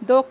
2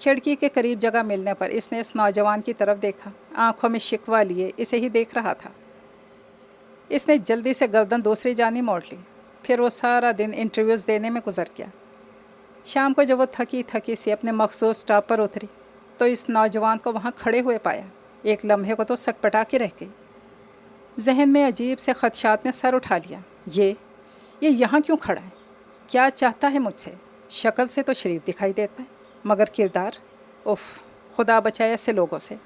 کھڑکی کے قریب جگہ ملنے پر اس نے اس نوجوان کی طرف دیکھا، آنکھوں میں شکوہ لیے اسے ہی دیکھ رہا تھا۔ اس نے جلدی سے گردن دوسری جانب موڑ لی۔ پھر وہ سارا دن انٹرویوز دینے میں گزر گیا۔ شام کو جب وہ تھکی تھکی سی اپنے مخصوص اسٹاپ پر اتری تو اس نوجوان کو وہاں کھڑے ہوئے پایا۔ ایک لمحے کو تو سٹ پٹا کے رہ گئی۔ ذہن میں عجیب سے خدشات نے سر اٹھا لیا۔ یہ یہاں کیوں کھڑا ہے؟ کیا چاہتا ہے مجھ سے؟ شکل سے تو شریف دکھائی دیتا ہے، مگر کردار، اف، خدا بچائے ایسے لوگوں سے۔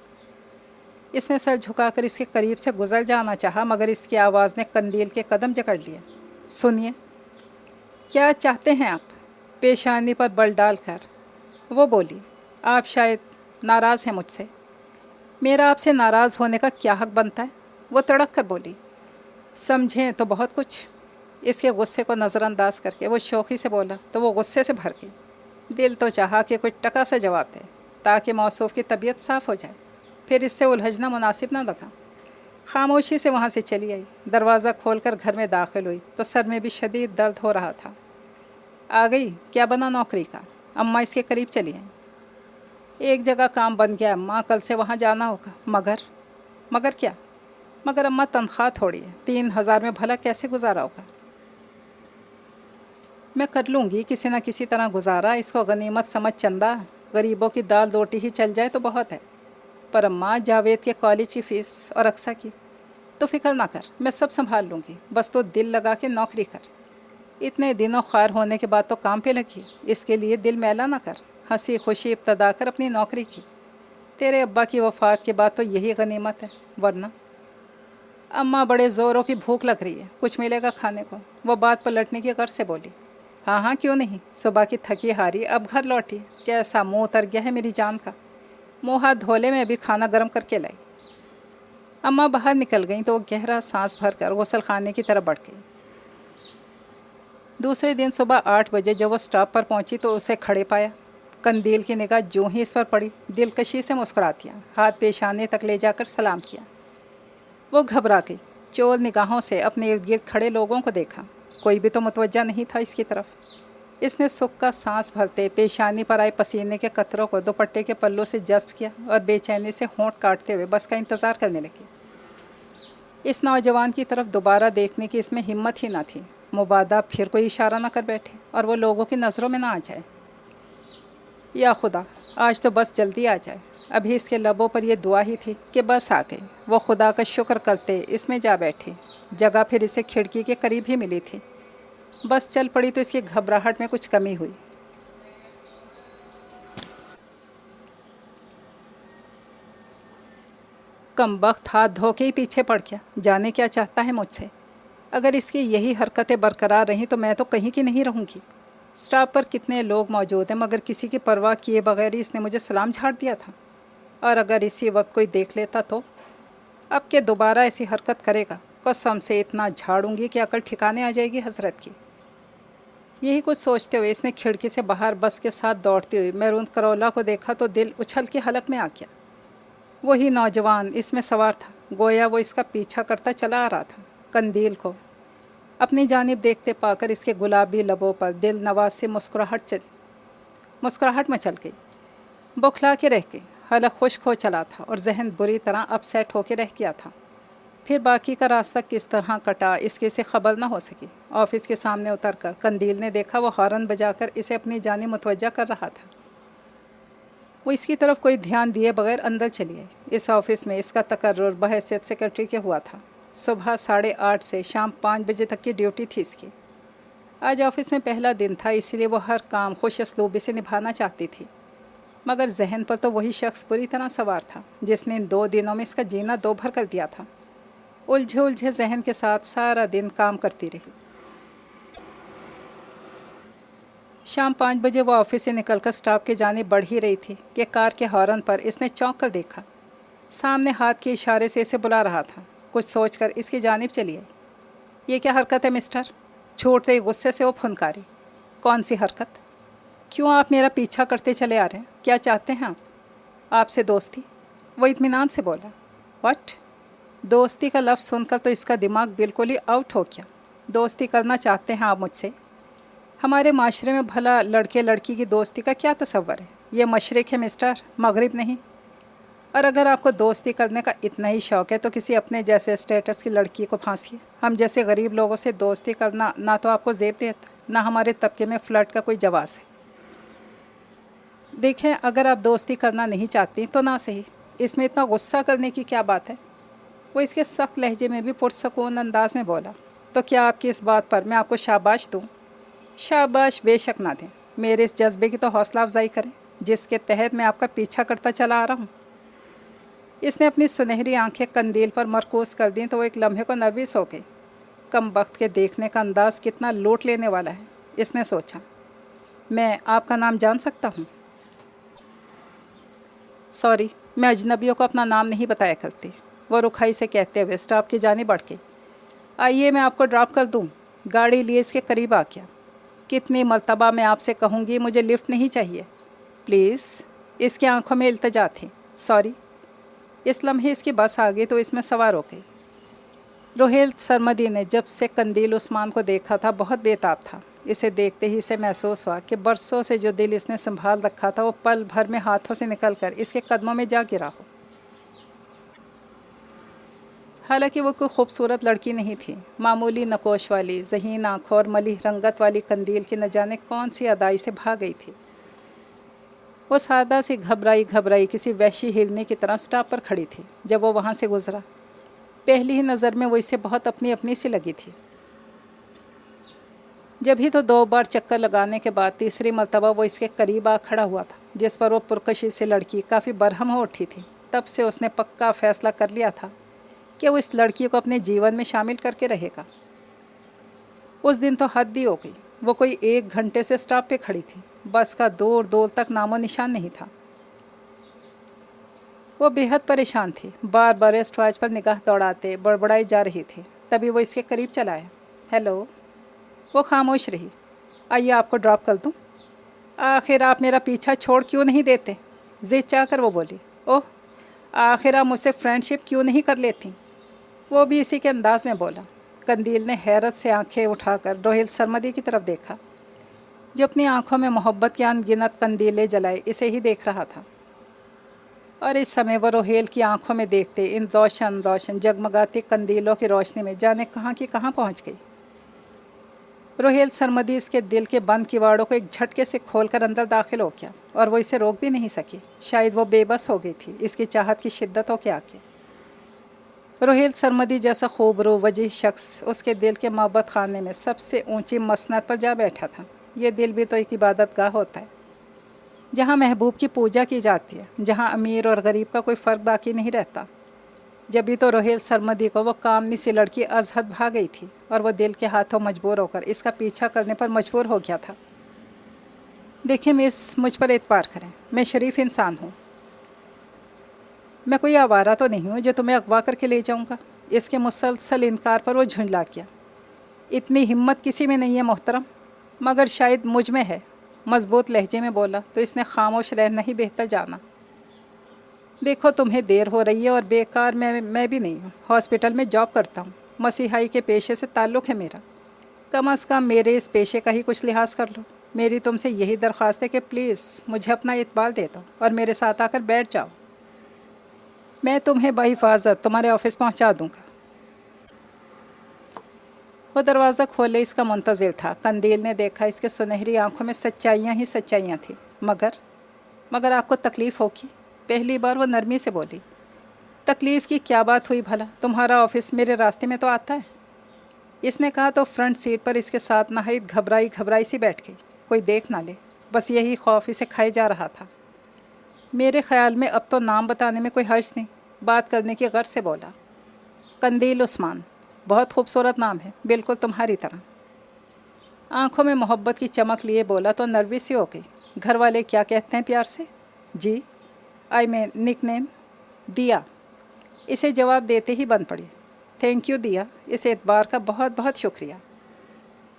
اس نے سر جھکا کر اس کے قریب سے گزر جانا چاہا، مگر اس کی آواز نے قندیل کے قدم جکڑ لیے۔ سنیے، کیا چاہتے ہیں آپ؟ پیشانی پر بل ڈال کر وہ بولی۔ آپ شاید ناراض ہیں مجھ سے۔ میرا آپ سے ناراض ہونے کا کیا حق بنتا ہے؟ وہ تڑک کر بولی۔ سمجھیں تو بہت کچھ۔ اس کے غصے کو نظر انداز کر کے وہ شوخی سے بولا تو وہ غصے سے بھر گئی۔ دل تو چاہا کہ کوئی ٹکا سے جواب دے تاکہ موصوف کی طبیعت صاف ہو جائے، پھر اس سے الجھنا مناسب نہ لگا۔ خاموشی سے وہاں سے چلی آئی۔ دروازہ کھول کر گھر میں داخل ہوئی تو سر میں بھی شدید درد ہو رہا تھا۔ آ گئی؟ کیا بنا نوکری کا؟ اماں اس کے قریب چلی آئیں۔ ایک جگہ کام بن گیا اماں، کل سے وہاں جانا ہوگا۔ مگر کیا؟ مگر اماں تنخواہ تھوڑی ہے، 3000 میں بھلا کیسے گزارا ہوگا؟ میں کر لوں گی کسی نہ کسی طرح گزارا، اس کو غنیمت سمجھ چندہ، غریبوں کی دال روٹی ہی چل جائے تو بہت ہے۔ پر اماں، جاوید کے کالج کی فیس اور اقصیٰ کی تو فکر نہ کر، میں سب سنبھال لوں گی، بس تو دل لگا کے نوکری کر۔ اتنے دنوں خوار ہونے کے بعد تو کام پہ لگی، اس کے لیے دل میلا نہ کر۔ ہنسی خوشی ابتدا کر اپنی نوکری کی۔ تیرے ابا کی وفات کے بعد تو یہی غنیمت ہے، ورنہ۔ اماں، بڑے زوروں کی بھوک لگ رہی ہے، کچھ ملے گا کھانے کو؟ وہ بات پلٹنے کی غرض سے بولی۔ ہاں کیوں نہیں، صبح کی تھکی ہاری اب گھر لوٹی، کیسا منہ اتر گیا ہے میری جان کا۔ منہ ہاتھ دھولے میں ابھی کھانا گرم کر کے لائی۔ اماں باہر نکل گئیں تو وہ گہرا سانس بھر کر غسل خانے کی طرف بڑھ گئی۔ دوسرے دن صبح 8 بجے جب وہ اسٹاپ پر پہنچی تو اسے کھڑے پایا۔ قندیل کی نگاہ جوں ہی اس پر پڑی، دلکشی سے مسکراتیا ہاتھ پیشانے تک لے جا کر سلام کیا۔ وہ گھبرا گئی، چور نگاہوں سے اپنے ارد گرد کھڑے لوگوں کو دیکھا، کوئی بھی تو متوجہ نہیں تھا اس کی طرف۔ اس نے سکھ کا سانس بھرتے پیشانی پر آئے پسینے کے قطروں کو دوپٹے کے پلوں سے جذب کیا اور بے چینی سے ہونٹ کاٹتے ہوئے بس کا انتظار کرنے لگی۔ اس نوجوان کی طرف دوبارہ دیکھنے کی اس میں ہمت ہی نہ تھی، مبادا پھر کوئی اشارہ نہ کر بیٹھے اور وہ لوگوں کی نظروں میں نہ آ جائے۔ یا خدا، آج تو بس جلدی آ جائے۔ ابھی اس کے لبوں پر یہ دعا ہی تھی کہ بس آ گئی۔ وہ خدا کا شکر کرتے اس میں جا بیٹھی۔ جگہ پھر اسے کھڑکی کے قریب ہی ملی تھی۔ بس چل پڑی تو اس کی گھبراہٹ میں کچھ کمی ہوئی۔ کم وقت ہاتھ دھو کے ہی پیچھے پڑ گیا، جانے کیا چاہتا ہے مجھ سے۔ اگر اس کی یہی حرکتیں برقرار رہیں تو میں تو کہیں کی نہیں رہوں گی۔ اسٹاپ پر کتنے لوگ موجود ہیں، مگر کسی کی پرواہ کیے بغیر ہی اس نے مجھے سلام جھاڑ دیا تھا۔ اور اگر اسی وقت کوئی دیکھ لیتا تو؟ اب کہ دوبارہ ایسی حرکت کرے گا، قسم سے اتنا جھاڑوں گی کہ عقل ٹھکانے آ جائے گی حضرت کی۔ یہی کچھ سوچتے ہوئے اس نے کھڑکی سے باہر بس کے ساتھ دوڑتی ہوئی میرون کرولا کو دیکھا تو دل اچھل کے حلق میں آ گیا۔ وہی نوجوان اس میں سوار تھا، گویا وہ اس کا پیچھا کرتا چلا آ رہا تھا۔ قندیل کو اپنی جانب دیکھتے پا کر اس کے گلابی لبوں پر دل نواز سے مسکراہٹ مچل گئی۔ بوکھلا کے رہ گئی، حلق خشک ہو چلا تھا اور ذہن بری طرح اپ سیٹ ہو کے رہ گیا تھا۔ پھر باقی کا راستہ کس طرح کٹا اس کی سے خبر نہ ہو سکی۔ آفس کے سامنے اتر کر قندیل نے دیکھا وہ ہارن بجا کر اسے اپنی جانب متوجہ کر رہا تھا۔ وہ اس کی طرف کوئی دھیان دیے بغیر اندر چلی آئی۔ اس آفس میں اس کا تقرر بحیثیت سیکرٹری کے ہوا تھا۔ صبح 8:30 سے شام 5 بجے تک کی ڈیوٹی تھی اس کی۔ آج آفس میں پہلا دن تھا، اسی لیے وہ ہر کام خوش اسلوبی سے نبھانا چاہتی تھی، مگر ذہن پر تو وہی شخص پوری طرح سوار تھا جس نے ان 2 دنوں میں اس کا جینا دو بھر کر دیا تھا۔ الجھے ذہن کے ساتھ سارا دن کام کرتی رہی۔ شام 5 بجے وہ آفس سے نکل کر اسٹاپ کی جانب بڑھ ہی رہی تھی کہ کار کے ہارن پر اس نے چونک کر دیکھا۔ سامنے ہاتھ کے اشارے سے اسے بلا رہا تھا۔ کچھ سوچ کر اس کی جانب چلی آئی۔ یہ کیا حرکت ہے مسٹر؟ چھوٹتے ہی غصے سے وہ پھنکاری۔ کون سی حرکت؟ کیوں آپ میرا پیچھا کرتے چلے آ رہے ہیں؟ کیا چاہتے ہیں آپ سے دوستی؟ وہ اطمینان سے بولا۔ واٹ؟ دوستی کا لفظ سن کر تو اس کا دماغ بالکل ہی آؤٹ ہو گیا۔ دوستی کرنا چاہتے ہیں آپ مجھ سے؟ ہمارے معاشرے میں بھلا لڑکے لڑکی کی دوستی کا کیا تصور ہے؟ یہ مشرق ہے مسٹر، مغرب نہیں۔ اور اگر آپ کو دوستی کرنے کا اتنا ہی شوق ہے تو کسی اپنے جیسے اسٹیٹس کی لڑکی کو پھانسیے۔ ہم جیسے غریب لوگوں سے دوستی کرنا نہ تو آپ کو زیب دیتا، نہ ہمارے طبقے میں فلرٹ کا کوئی جواز ہے۔ دیکھیں، اگر آپ دوستی کرنا نہیں چاہتی تو نہ صحیح، اس میں اتنا غصہ کرنے کی کیا بات ہے؟ وہ اس کے سخت لہجے میں بھی پرسکون انداز میں بولا۔ تو کیا آپ کی اس بات پر میں آپ کو شاباش دوں؟ شاباش بے شک نہ دیں، میرے اس جذبے کی تو حوصلہ افزائی کریں جس کے تحت میں آپ کا پیچھا کرتا چلا آ رہا ہوں۔ اس نے اپنی سنہری آنکھیں قندیل پر مرکوز کر دیں تو وہ ایک لمحے کو نروس ہو گئی۔ کم وقت کے دیکھنے کا انداز کتنا لوٹ لینے والا ہے، اس نے سوچا۔ میں آپ کا نام جان سکتا ہوں؟ سوری، میں اجنبیوں کو اپنا نام نہیں بتایا کرتی، وہ رکھائی سے کہتے ہوئے اسٹاپ کی جانب بڑھ کے۔ آئیے میں آپ کو ڈراپ کر دوں۔ گاڑی لیے اس کے قریب آ گیا۔ کتنی مرتبہ میں آپ سے کہوں گی مجھے لفٹ نہیں چاہیے، پلیز۔ اس کی آنکھوں میں التجا تھی۔ سوری۔ اس لمحے اس کی بس آ گئی تو اس میں سوار ہو گئی۔ روہیل سرمدی نے جب سے قندیل عثمان کو دیکھا تھا بہت بے تاب تھا۔ اسے دیکھتے ہی اسے محسوس ہوا کہ برسوں سے جو دل اس نے سنبھال رکھا تھا وہ پل بھر میں ہاتھوں سے نکل کر اس کے قدموں میں جا گرا ہو۔ حالانکہ وہ کوئی خوبصورت لڑکی نہیں تھی، معمولی نقوش والی ذہین آنکھوں اور ملیح رنگت والی قندیل کی نہ جانے کون سی ادائی سے بھاگ گئی تھی۔ وہ سادہ سی گھبرائی کسی وحشی ہرنی کی طرح سٹاپ پر کھڑی تھی جب وہ وہاں سے گزرا۔ پہلی ہی نظر میں وہ اسے بہت اپنی سی لگی تھی۔ جب ہی تو 2 بار چکر لگانے کے بعد تیسری مرتبہ وہ اس کے قریب آ کھڑا ہوا تھا، جس پر وہ پرکشی سے لڑکی کافی برہم ہو اٹھی تھی۔ تب سے اس نے پکا فیصلہ کر لیا تھا کہ وہ اس لڑکی کو اپنے جیون میں شامل کر کے رہے گا۔ اس دن تو حد ہی ہو گئی، وہ کوئی 1 گھنٹے سے سٹاپ پہ کھڑی تھی، بس کا دور تک نام و نشان نہیں تھا۔ وہ بے حد پریشان تھی، بار بار ریسٹ واچ پر نگاہ دوڑاتے بڑبڑائی جا رہی تھی۔ تبھی وہ اس کے قریب چلا آیا۔ ہیلو۔ وہ خاموش رہی۔ آئیے آپ کو ڈراپ کر دوں؟ آخر آپ میرا پیچھا چھوڑ کیوں نہیں دیتے؟ ضد چاہ کر وہ بولی۔ اوہ، آخر آپ مجھ سے فرینڈ شپ کیوں نہیں کر لیتی؟ وہ بھی اسی کے انداز میں بولا۔ قندیل نے حیرت سے آنکھیں اٹھا کر روہیل سرمدی کی طرف دیکھا، جو اپنی آنکھوں میں محبت کی انگنت قندیلیں جلائے اسے ہی دیکھ رہا تھا۔ اور اس سمے وہ روہیل کی آنکھوں میں دیکھتے ان روشن جگمگاتی قندیلوں کی روشنی میں جانے کہاں کی کہاں پہنچ گئی۔ روہیل سرمدی اس کے دل کے بند کیواڑوں کو ایک جھٹکے سے کھول کر اندر داخل ہو گیا، اور وہ اسے روک بھی نہیں سکی۔ شاید وہ بے بس ہو گئی تھی اس کی چاہت کی شدتوں کے آگے۔ روہیل سرمدی جیسا خوبرو وجیح شخص اس کے دل کے محبت خانے میں سب سے اونچی مسند پر جا بیٹھا تھا۔ یہ دل بھی تو ایک عبادت گاہ ہوتا ہے، جہاں محبوب کی پوجا کی جاتی ہے، جہاں امیر اور غریب کا کوئی فرق باقی نہیں رہتا۔ جبھی تو روہیل سرمدی کو وہ کامنی سی لڑکی از حد بھا گئی تھی، اور وہ دل کے ہاتھوں مجبور ہو کر اس کا پیچھا کرنے پر مجبور ہو گیا تھا۔ دیکھیں مس، مجھ پر اعتبار کریں، میں شریف انسان ہوں۔ میں کوئی آوارہ تو نہیں ہوں جو تمہیں اغوا کر کے لے جاؤں گا۔ اس کے مسلسل انکار پر وہ جھنجلا گیا۔ اتنی ہمت کسی میں نہیں ہے محترم، مگر شاید مجھ میں ہے، مضبوط لہجے میں بولا تو اس نے خاموش رہنا ہی بہتر جانا۔ دیکھو تمہیں دیر ہو رہی ہے اور بیکار میں بھی نہیں ہوں، ہاسپٹل میں جاب کرتا ہوں، مسیحائی کے پیشے سے تعلق ہے میرا۔ کم از کم میرے اس پیشے کا ہی کچھ لحاظ کر لو۔ میری تم سے یہی درخواست ہے کہ پلیز مجھے اپنا اعتبار دے دو اور میرے ساتھ آ کر بیٹھ جاؤ۔ میں تمہیں بحفاظت تمہارے آفس پہنچا دوں گا۔ وہ دروازہ کھولے اس کا منتظر تھا۔ قندیل نے دیکھا اس کے سنہری آنکھوں میں سچائیاں ہی سچائیاں تھیں۔ مگر آپ کو تکلیف ہوگی؟ پہلی بار وہ نرمی سے بولی۔ تکلیف کی کیا بات ہوئی بھلا؟ تمہارا آفس میرے راستے میں تو آتا ہے۔ اس نے کہا تو فرنٹ سیٹ پر اس کے ساتھ نہایت گھبرائی سی بیٹھ گئی۔ کوئی دیکھ نہ لے، بس یہی خوف اسے کھائے جا رہا تھا۔ میرے خیال میں اب تو نام بتانے میں کوئی حرج نہیں، بات کرنے کی غرض سے بولا۔ قندیل عثمان، بہت خوبصورت نام ہے، بالکل تمہاری طرح۔ آنکھوں میں محبت کی چمک لیے بولا تو نروس سی ہو گئی۔ گھر والے کیا کہتے ہیں پیار سے؟ جی، نک نیم دیا۔ اسے جواب دیتے ہی بند پڑی۔ تھینک یو دیا، اس اعتبار کا بہت بہت شکریہ۔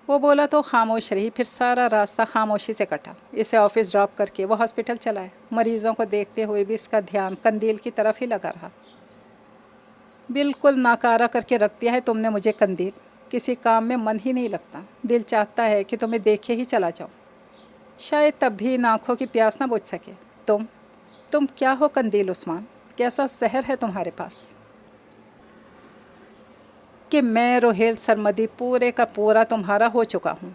وہ بولا تو خاموش رہی، پھر سارا راستہ خاموشی سے کٹا۔ اسے آفس ڈراپ کر کے وہ ہاسپٹل چلائے۔ مریضوں کو دیکھتے ہوئے بھی اس کا دھیان قندیل کی طرف ہی لگا رہا۔ بالکل ناکارہ کر کے رکھ دیا ہے تم نے مجھے قندیل، کسی کام میں من ہی نہیں لگتا، دل چاہتا ہے کہ تمہیں دیکھے ہی چلا جاؤ۔ شاید تب بھی ان آنکھوں کی پیاس نہ بجھ سکے۔ تم کیا ہو قندیل عثمان؟ کیسا سحر ہے تمہارے پاس کہ میں روہیل سرمدی پورے کا پورا تمہارا ہو چکا ہوں؟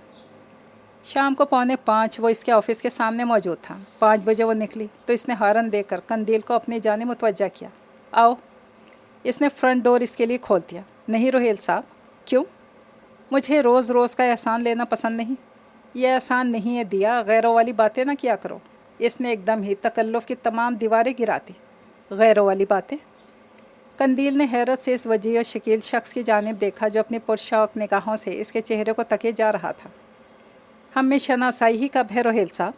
شام کو 4:45 وہ اس کے آفس کے سامنے موجود تھا۔ 5 بجے وہ نکلی تو اس نے ہارن دے کر قندیل کو اپنی جانب متوجہ کیا۔ آؤ۔ اس نے فرنٹ ڈور اس کے لیے کھول دیا۔ نہیں روہیل صاحب۔ کیوں؟ مجھے روز روز کا احسان لینا پسند نہیں۔ یہ احسان نہیں ہے دیا، غیروں والی باتیں نہ کیا کرو۔ اس نے ایک دم ہی تکلف کی تمام دیواریں گرا دی۔ غیروں والی باتیں؟ قندیل نے حیرت سے اس وجیح و شکیل شخص کی جانب دیکھا جو اپنی پرشوق نگاہوں سے اس کے چہرے کو تکے جا رہا تھا۔ ہم میں شناسائی ہی کب ہے روہیل صاحب؟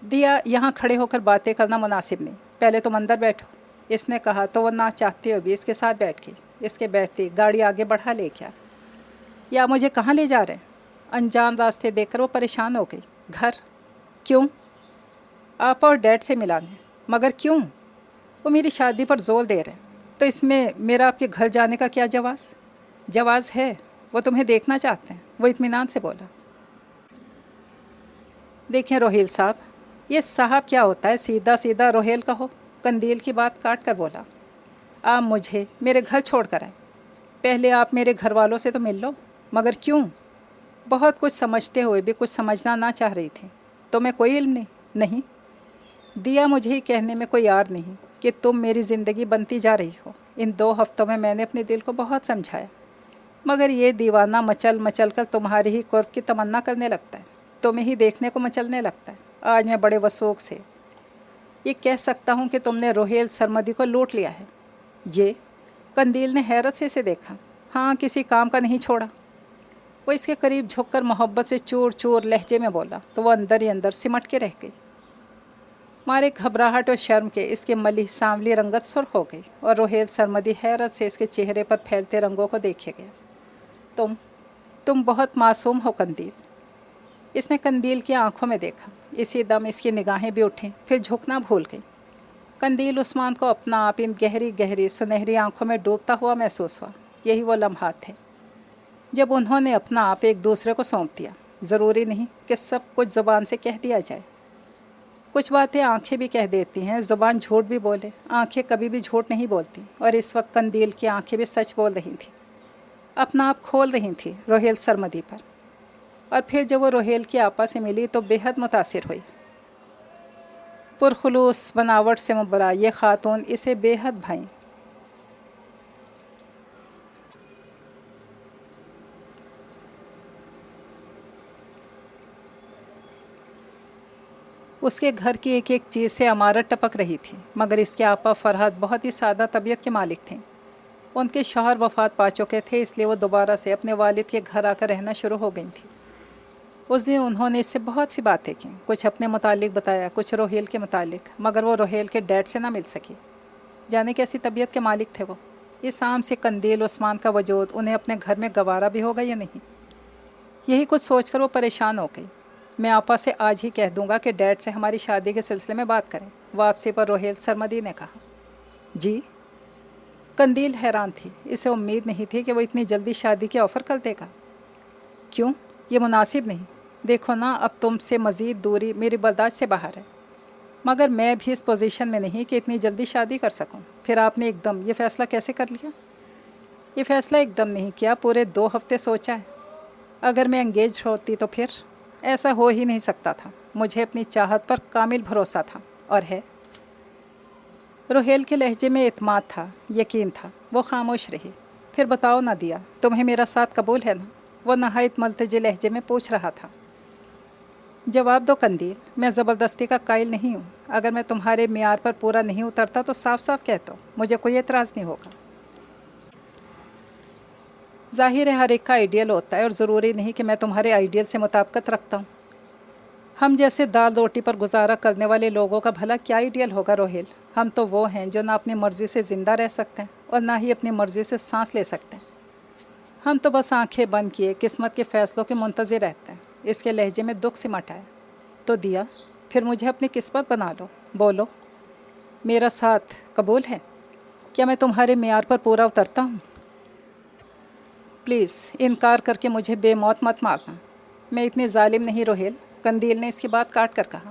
دیا، یہاں کھڑے ہو کر باتیں کرنا مناسب نہیں، پہلے تم اندر بیٹھو۔ اس نے کہا تو وہ نہ چاہتے ہوئے بھی اس کے ساتھ بیٹھ گئی۔ اس کے بیٹھتے گاڑی آگے بڑھا لے گیا۔ یا مجھے کہاں لے جا رہے ہیں؟ انجان راستے دیکھ کر وہ پریشان ہو گئی۔ گھر؟ کیوں؟ آپ اور ڈیڈ سے ملانے۔ مگر کیوں؟ وہ میری شادی پر زور دے رہے ہیں، تو اس میں میرا آپ کے گھر جانے کا کیا جواز؟ جواز ہے، وہ تمہیں دیکھنا چاہتے ہیں، وہ اطمینان سے بولا۔ دیکھیں روہیل صاحب، یہ صاحب کیا ہوتا ہے؟ سیدھا سیدھا روہیل کہو۔ قندیل کی بات کاٹ کر بولا۔ آپ مجھے میرے گھر چھوڑ کر آئیں۔ پہلے آپ میرے گھر والوں سے تو مل لو۔ مگر کیوں؟ بہت کچھ سمجھتے ہوئے بھی کچھ سمجھنا نہ چاہ رہی تھی۔ تمہیں کوئی علم نہیں؟ دیا، مجھے ہی کہنے میں کوئی یار نہیں کہ تم میری زندگی بنتی جا رہی ہو۔ ان 2 ہفتوں میں نے اپنے دل کو بہت سمجھایا، مگر یہ دیوانہ مچل مچل کر تمہاری ہی قرب کی تمنا کرنے لگتا ہے، تمہیں ہی دیکھنے کو مچلنے لگتا ہے۔ آج میں بڑے وثوق سے یہ کہہ سکتا ہوں کہ تم نے روہیل سرمدی کو لوٹ لیا ہے۔ یہ؟ قندیل نے حیرت سے اسے دیکھا۔ ہاں، کسی کام کا نہیں چھوڑا۔ وہ اس کے قریب جھک کر محبت سے چور چور لہجے میں بولا تو وہ اندر ہی اندر سمٹ کے رہ گئی۔ مارے گھبراہٹ اور شرم کے اس کے ملح سانولی رنگت سرخ ہو گئی اور روہیل سرمدی حیرت سے اس کے چہرے پر پھیلتے رنگوں کو دیکھے گیا۔ تم بہت معصوم ہو قندیل۔ اس نے قندیل کی آنکھوں میں دیکھا۔ اسی دم اس کی نگاہیں بھی اٹھیں، پھر جھکنا بھول گئیں۔ قندیل عثمان کو اپنا آپ ان گہری گہری سنہری آنکھوں میں ڈوبتا ہوا محسوس ہوا۔ یہی وہ لمحات تھے جب انہوں نے اپنا آپ ایک دوسرے کو سونپ دیا۔ ضروری نہیں کہ سب کچھ زبان سے کہہ دیا جائے، کچھ باتیں آنکھیں بھی کہہ دیتی ہیں۔ زبان جھوٹ بھی بولے، آنکھیں کبھی بھی جھوٹ نہیں بولتی، اور اس وقت قندیل کی آنکھیں بھی سچ بول رہی تھیں، اپنا آپ کھول رہی تھیں روہیل سرمدی پر۔ اور پھر جب وہ روہیل کی آپا سے ملی تو بے حد متاثر ہوئی۔ پرخلوص بناوٹ سے مبرا یہ خاتون اسے بے حد بھائیں۔ اس کے گھر کی ایک ایک چیز سے عمارت ٹپک رہی تھی، مگر اس کے آپا فرحت بہت ہی سادہ طبیعت کے مالک تھے۔ ان کے شوہر وفات پا چکے تھے، اس لیے وہ دوبارہ سے اپنے والد کے گھر آ کر رہنا شروع ہو گئی تھیں۔ اس دن انہوں نے اس سے بہت سی باتیں کیں، کچھ اپنے متعلق بتایا، کچھ روہیل کے متعلق، مگر وہ روہیل کے ڈیڈ سے نہ مل سکی۔ جانے کیسی طبیعت کے مالک تھے وہ۔ اس عام سے قندیل عثمان کا وجود انہیں اپنے گھر میں گوارا بھی ہوگا یا نہیں، یہی کچھ سوچ کر وہ پریشان ہو گئی۔ میں آپا سے آج ہی کہہ دوں گا کہ ڈیڈ سے ہماری شادی کے سلسلے میں بات کریں، واپسی پر روہیل سرمدی نے کہا۔ جی؟ قندیل حیران تھی، اسے امید نہیں تھی کہ وہ اتنی جلدی شادی کے آفر کر دے گا۔ کیوں؟ یہ مناسب نہیں۔ دیکھو نا، اب تم سے مزید دوری میری برداشت سے باہر ہے، مگر میں بھی اس پوزیشن میں نہیں کہ اتنی جلدی شادی کر سکوں۔ پھر آپ نے ایک دم یہ فیصلہ کیسے کر لیا؟ یہ فیصلہ ایک دم نہیں کیا، پورے 2 ہفتے سوچا ہے۔ اگر میں انگیج ہوتی تو پھر ایسا ہو ہی نہیں سکتا تھا۔ مجھے اپنی چاہت پر کامل بھروسہ تھا، اور ہے۔ روہیل کے لہجے میں اعتماد تھا، یقین تھا۔ وہ خاموش رہی۔ پھر بتاؤ نہ دیا، تمہیں میرا ساتھ قبول ہے نا؟ وہ نہایت ملتجئ لہجے میں پوچھ رہا تھا۔ جواب دو قندیل، میں زبردستی کا قائل نہیں ہوں۔ اگر میں تمہارے معیار پر پورا نہیں اترتا تو صاف صاف کہتا ہوں، مجھے کوئی اعتراض نہیں ہوگا۔ ظاہر ہے ہر ایک کا آئیڈیل ہوتا ہے، اور ضروری نہیں کہ میں تمہارے آئیڈیل سے مطابقت رکھتا ہوں۔ ہم جیسے دال روٹی پر گزارا کرنے والے لوگوں کا بھلا کیا آئیڈیل ہوگا روہیل؟ ہم تو وہ ہیں جو نہ اپنی مرضی سے زندہ رہ سکتے ہیں اور نہ ہی اپنی مرضی سے سانس لے سکتے ہیں۔ ہم تو بس آنکھیں بند کیے قسمت کے فیصلوں کے منتظر رہتے ہیں۔ اس کے لہجے میں دکھ سمٹ آیا۔ تو دیا، پھر مجھے اپنی قسمت بنا لو، بولو، میرا ساتھ قبول ہے؟ کیا میں تمہارے معیار پر پورا اترتا ہوں؟ پلیز انکار کر کے مجھے بے موت مت مارنا۔ میں اتنی ظالم نہیں روہیل، قندیل نے اس کی بات کاٹ کر کہا۔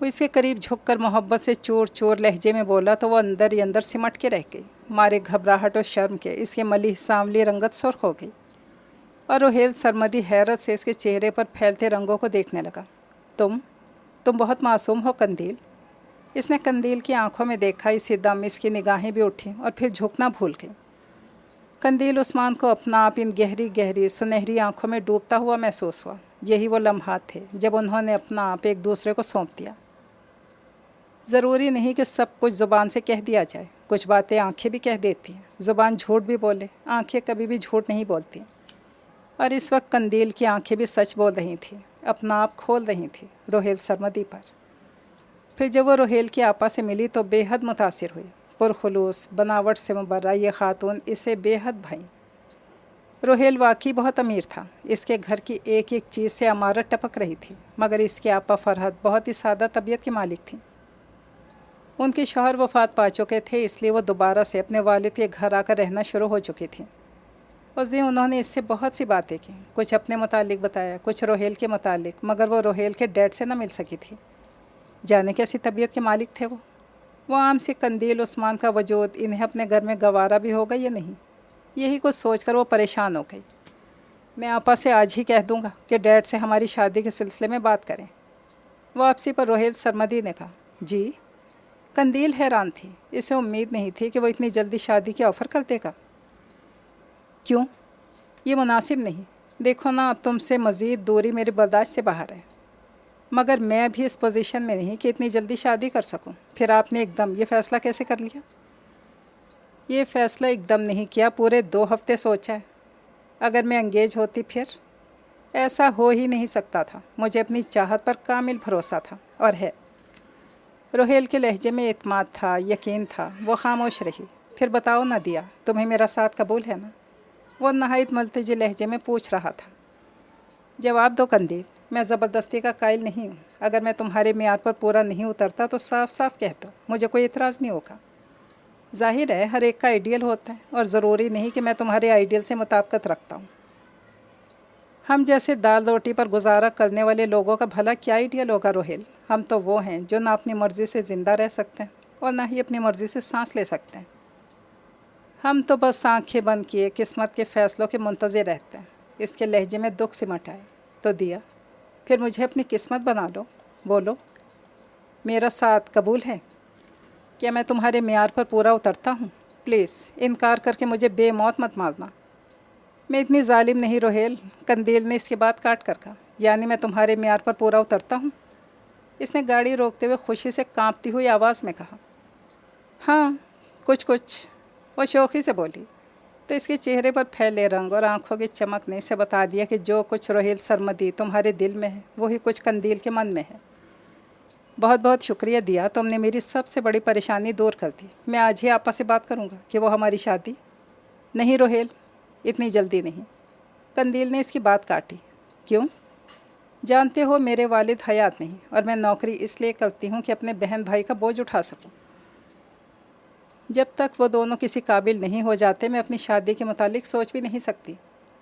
وہ اس کے قریب جھک کر محبت سے چور چور لہجے میں بولا تو وہ اندر ہی اندر سمٹ کے رہ گئی۔ مارے گھبراہٹ اور شرم کے اس کے ملیح سانولی رنگت سرخ ہو گئی، اور روہیل سرمدی حیرت سے اس کے چہرے پر پھیلتے رنگوں کو دیکھنے لگا۔ تم بہت معصوم ہو قندیل۔ اس نے قندیل کی آنکھوں میں دیکھا، اسی دم اس کی نگاہیں بھی اٹھیں اور پھر جھکنا بھول گئیں۔ قندیل عثمان کو اپنا آپ ان گہری گہری سنہری آنکھوں میں ڈوبتا ہوا محسوس ہوا۔ یہی وہ لمحات تھے جب انہوں نے اپنا آپ ایک دوسرے کو سونپ دیا۔ ضروری نہیں کہ سب کچھ زبان سے کہہ دیا جائے، کچھ باتیں آنکھیں بھی کہہ دیتی ہیں۔ زبان جھوٹ بھی بولے، آنکھیں کبھی بھی جھوٹ نہیں بولتی۔ اور اس وقت قندیل کی آنکھیں بھی سچ بول رہی تھیں، اپنا آپ کھول رہی تھیں روہیل سرمدی پر۔ پھر جب وہ روہیل کی آپا سے ملی تو بے حد متاثر ہوئی۔ پرخلوص بناوٹ سے مبرہ یہ خاتون اسے بے حد بھائی۔ روہیل واقعی بہت امیر تھا، اس کے گھر کی ایک ایک چیز سے عمارت ٹپک رہی تھی، مگر اس کے آپا فرحت بہت ہی سادہ طبیعت کی مالک تھیں۔ ان کے شوہر وفات پا چکے تھے، اس لیے وہ دوبارہ سے اپنے والد کے گھر آ کر رہنا شروع ہو چکی تھیں۔ اس دن انہوں نے اس سے بہت سی باتیں کی، کچھ اپنے متعلق بتایا، کچھ روہیل کے متعلق، مگر وہ روہیل کے ڈیڈ سے نہ مل سکی تھی۔ جانے کیسی طبیعت کے مالک تھے وہ عام سی قندیل عثمان کا وجود انہیں اپنے گھر میں گوارا بھی ہوگا یا نہیں، یہی کچھ سوچ کر وہ پریشان ہو گئی۔ میں آپا سے آج ہی کہہ دوں گا کہ ڈیڈ سے ہماری شادی کے سلسلے میں بات کریں۔ واپسی پر روہیل سرمدی نے کہا۔ جی؟ قندیل حیران تھی، اسے امید نہیں تھی کہ وہ اتنی جلدی شادی کے آفر کر دے گا۔ کیوں؟ یہ مناسب نہیں۔ دیکھو نا، اب تم سے مزید دوری میری برداشت سے باہر ہے، مگر میں ابھی اس پوزیشن میں نہیں کہ اتنی جلدی شادی کر سکوں۔ پھر آپ نے ایک دم یہ فیصلہ کیسے کر لیا؟ یہ فیصلہ ایک دم نہیں کیا، پورے 2 ہفتے سوچا ہے۔ اگر میں انگیج ہوتی پھر؟ ایسا ہو ہی نہیں سکتا تھا۔ مجھے اپنی چاہت پر کامل بھروسہ تھا، اور ہے۔ روہیل کے لہجے میں اعتماد تھا، یقین تھا۔ وہ خاموش رہی۔ پھر بتاؤ نہ دیا، تمہیں میرا ساتھ قبول ہے نا؟ وہ نہایت ملتجی لہجے میں پوچھ رہا تھا۔ جواب دو قندیل، میں زبردستی کا قائل نہیں ہوں۔ اگر میں تمہارے معیار پر پورا نہیں اترتا تو صاف صاف کہہ دو، مجھے کوئی اعتراض نہیں ہوگا۔ ظاہر ہے ہر ایک کا آئیڈیل ہوتا ہے، اور ضروری نہیں کہ میں تمہارے آئیڈیل سے مطابقت رکھتا ہوں۔ ہم جیسے دال روٹی پر گزارا کرنے والے لوگوں کا بھلا کیا آئیڈیل ہوگا روہیل؟ ہم تو وہ ہیں جو نہ اپنی مرضی سے زندہ رہ سکتے ہیں اور نہ ہی اپنی مرضی سے سانس لے سکتے ہیں۔ ہم تو بس آنکھیں بند کیے قسمت کے فیصلوں کے منتظر رہتے ہیں۔ اس کے لہجے میں دکھ سمٹ آئے۔ تو دیا، پھر مجھے اپنی قسمت بنا لو، بولو۔ میرا ساتھ قبول ہے؟ کیا میں تمہارے معیار پر پورا اترتا ہوں؟ پلیز انکار کر کے مجھے بے موت مت مارنا۔ میں اتنی ظالم نہیں روہیل، قندیل نے اس کی بات کاٹ کر کہا۔ یعنی میں تمہارے معیار پر پورا اترتا ہوں؟ اس نے گاڑی روکتے ہوئے خوشی سے کانپتی ہوئی آواز میں کہا۔ ہاں، کچھ وہ شوخی سے بولی، تو اس کے چہرے پر پھیلے رنگ اور آنکھوں کی چمک نے اسے بتا دیا کہ جو کچھ روہیل سرمدی تمہارے دل میں ہے وہی کچھ قندیل کے من میں ہے۔ بہت بہت شکریہ دیا، تم نے میری سب سے بڑی پریشانی دور کر دی۔ میں آج ہی آپا سے بات کروں گا کہ وہ ہماری شادی۔ نہیں روہیل، اتنی جلدی نہیں۔ قندیل نے اس کی بات کاٹی۔ کیوں؟ جانتے ہو میرے والد حیات نہیں، اور میں نوکری اس لیے کرتی ہوں کہ اپنے بہن بھائی کا بوجھ اٹھا سکوں۔ جب تک وہ دونوں کسی قابل نہیں ہو جاتے میں اپنی شادی کے متعلق سوچ بھی نہیں سکتی۔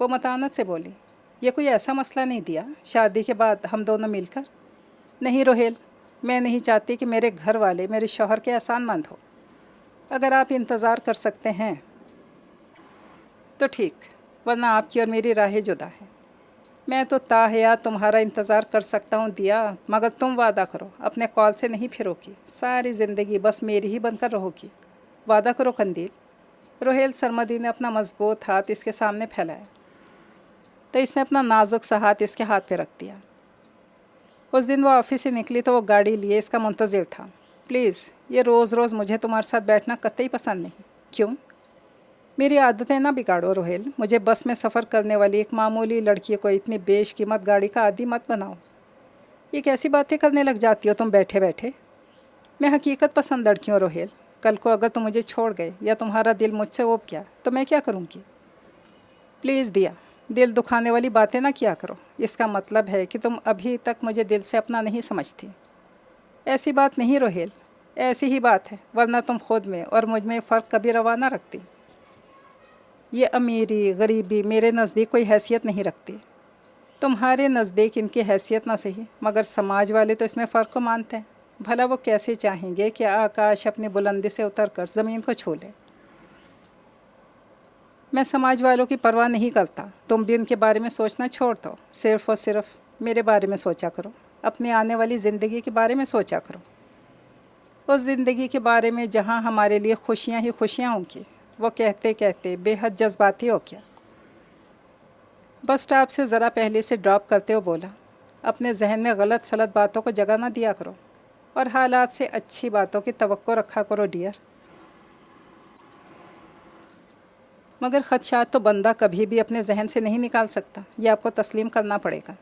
وہ متانت سے بولی۔ یہ کوئی ایسا مسئلہ نہیں دیا، شادی کے بعد ہم دونوں مل کر۔ نہیں روہیل، میں نہیں چاہتی کہ میرے گھر والے میرے شوہر کے احسان مند ہو۔ اگر آپ انتظار کر سکتے ہیں تو ٹھیک، ورنہ آپ کی اور میری راہیں جدا ہیں۔ میں تو تا حیات تمہارا انتظار کر سکتا ہوں دیا، مگر تم وعدہ کرو اپنے قول سے نہیں پھرو گی، ساری زندگی بس میری ہی بن کر رہو گی۔ وعدہ کرو قندیل۔ روہیل سرمدی نے اپنا مضبوط ہاتھ اس کے سامنے پھیلایا، تو اس نے اپنا نازک سا ہاتھ اس کے ہاتھ پہ رکھ دیا۔ اس دن وہ آفس سے نکلی تو وہ گاڑی لیے اس کا منتظر تھا۔ پلیز، یہ روز روز مجھے تمہارے ساتھ بیٹھنا قطعی پسند نہیں۔ کیوں؟ میری عادتیں نہ بگاڑو روہیل، مجھے بس میں سفر کرنے والی ایک معمولی لڑکی کو اتنی بیش قیمت گاڑی کا عادی مت بناؤ۔ یہ کیسی باتیں کرنے لگ جاتی ہو تم بیٹھے بیٹھے؟ میں حقیقت پسند لڑکی ہوں روہیل۔ کل کو اگر تم مجھے چھوڑ گئے یا تمہارا دل مجھ سے اوب گیا تو میں کیا کروں گی؟ پلیز دیا، دل دکھانے والی باتیں نہ کیا کرو۔ اس کا مطلب ہے کہ تم ابھی تک مجھے دل سے اپنا نہیں سمجھتی۔ ایسی بات نہیں روہیل، ایسی ہی بات ہے، ورنہ تم خود میں اور مجھ میں فرق کبھی روا نہ رکھتی۔ یہ امیری غریبی میرے نزدیک کوئی حیثیت نہیں رکھتی۔ تمہارے نزدیک ان کی حیثیت نہ صحیح، مگر سماج والے تو اس میں فرق کو مانتے ہیں۔ بھلا وہ کیسے چاہیں گے کہ آکاش اپنی بلندی سے اتر کر زمین کو چھو لے؟ میں سماج والوں کی پرواہ نہیں کرتا، تم بھی ان کے بارے میں سوچنا چھوڑ دو، صرف اور صرف میرے بارے میں سوچا کرو، اپنی آنے والی زندگی کے بارے میں سوچا کرو، اس زندگی کے بارے میں جہاں ہمارے لیے خوشیاں ہی خوشیاں ہوں گی۔ وہ کہتے کہتے بے حد جذباتی ہو گیا۔ بس اسٹاپ سے ذرا پہلے سے ڈراپ کرتے ہو بولا، اپنے ذہن میں غلط سلط باتوں کو جگہ نہ دیا کرو اور حالات سے اچھی باتوں کی توقع رکھا کرو ڈیئر۔ مگر خدشات تو بندہ کبھی بھی اپنے ذہن سے نہیں نکال سکتا، یہ آپ کو تسلیم کرنا پڑے گا۔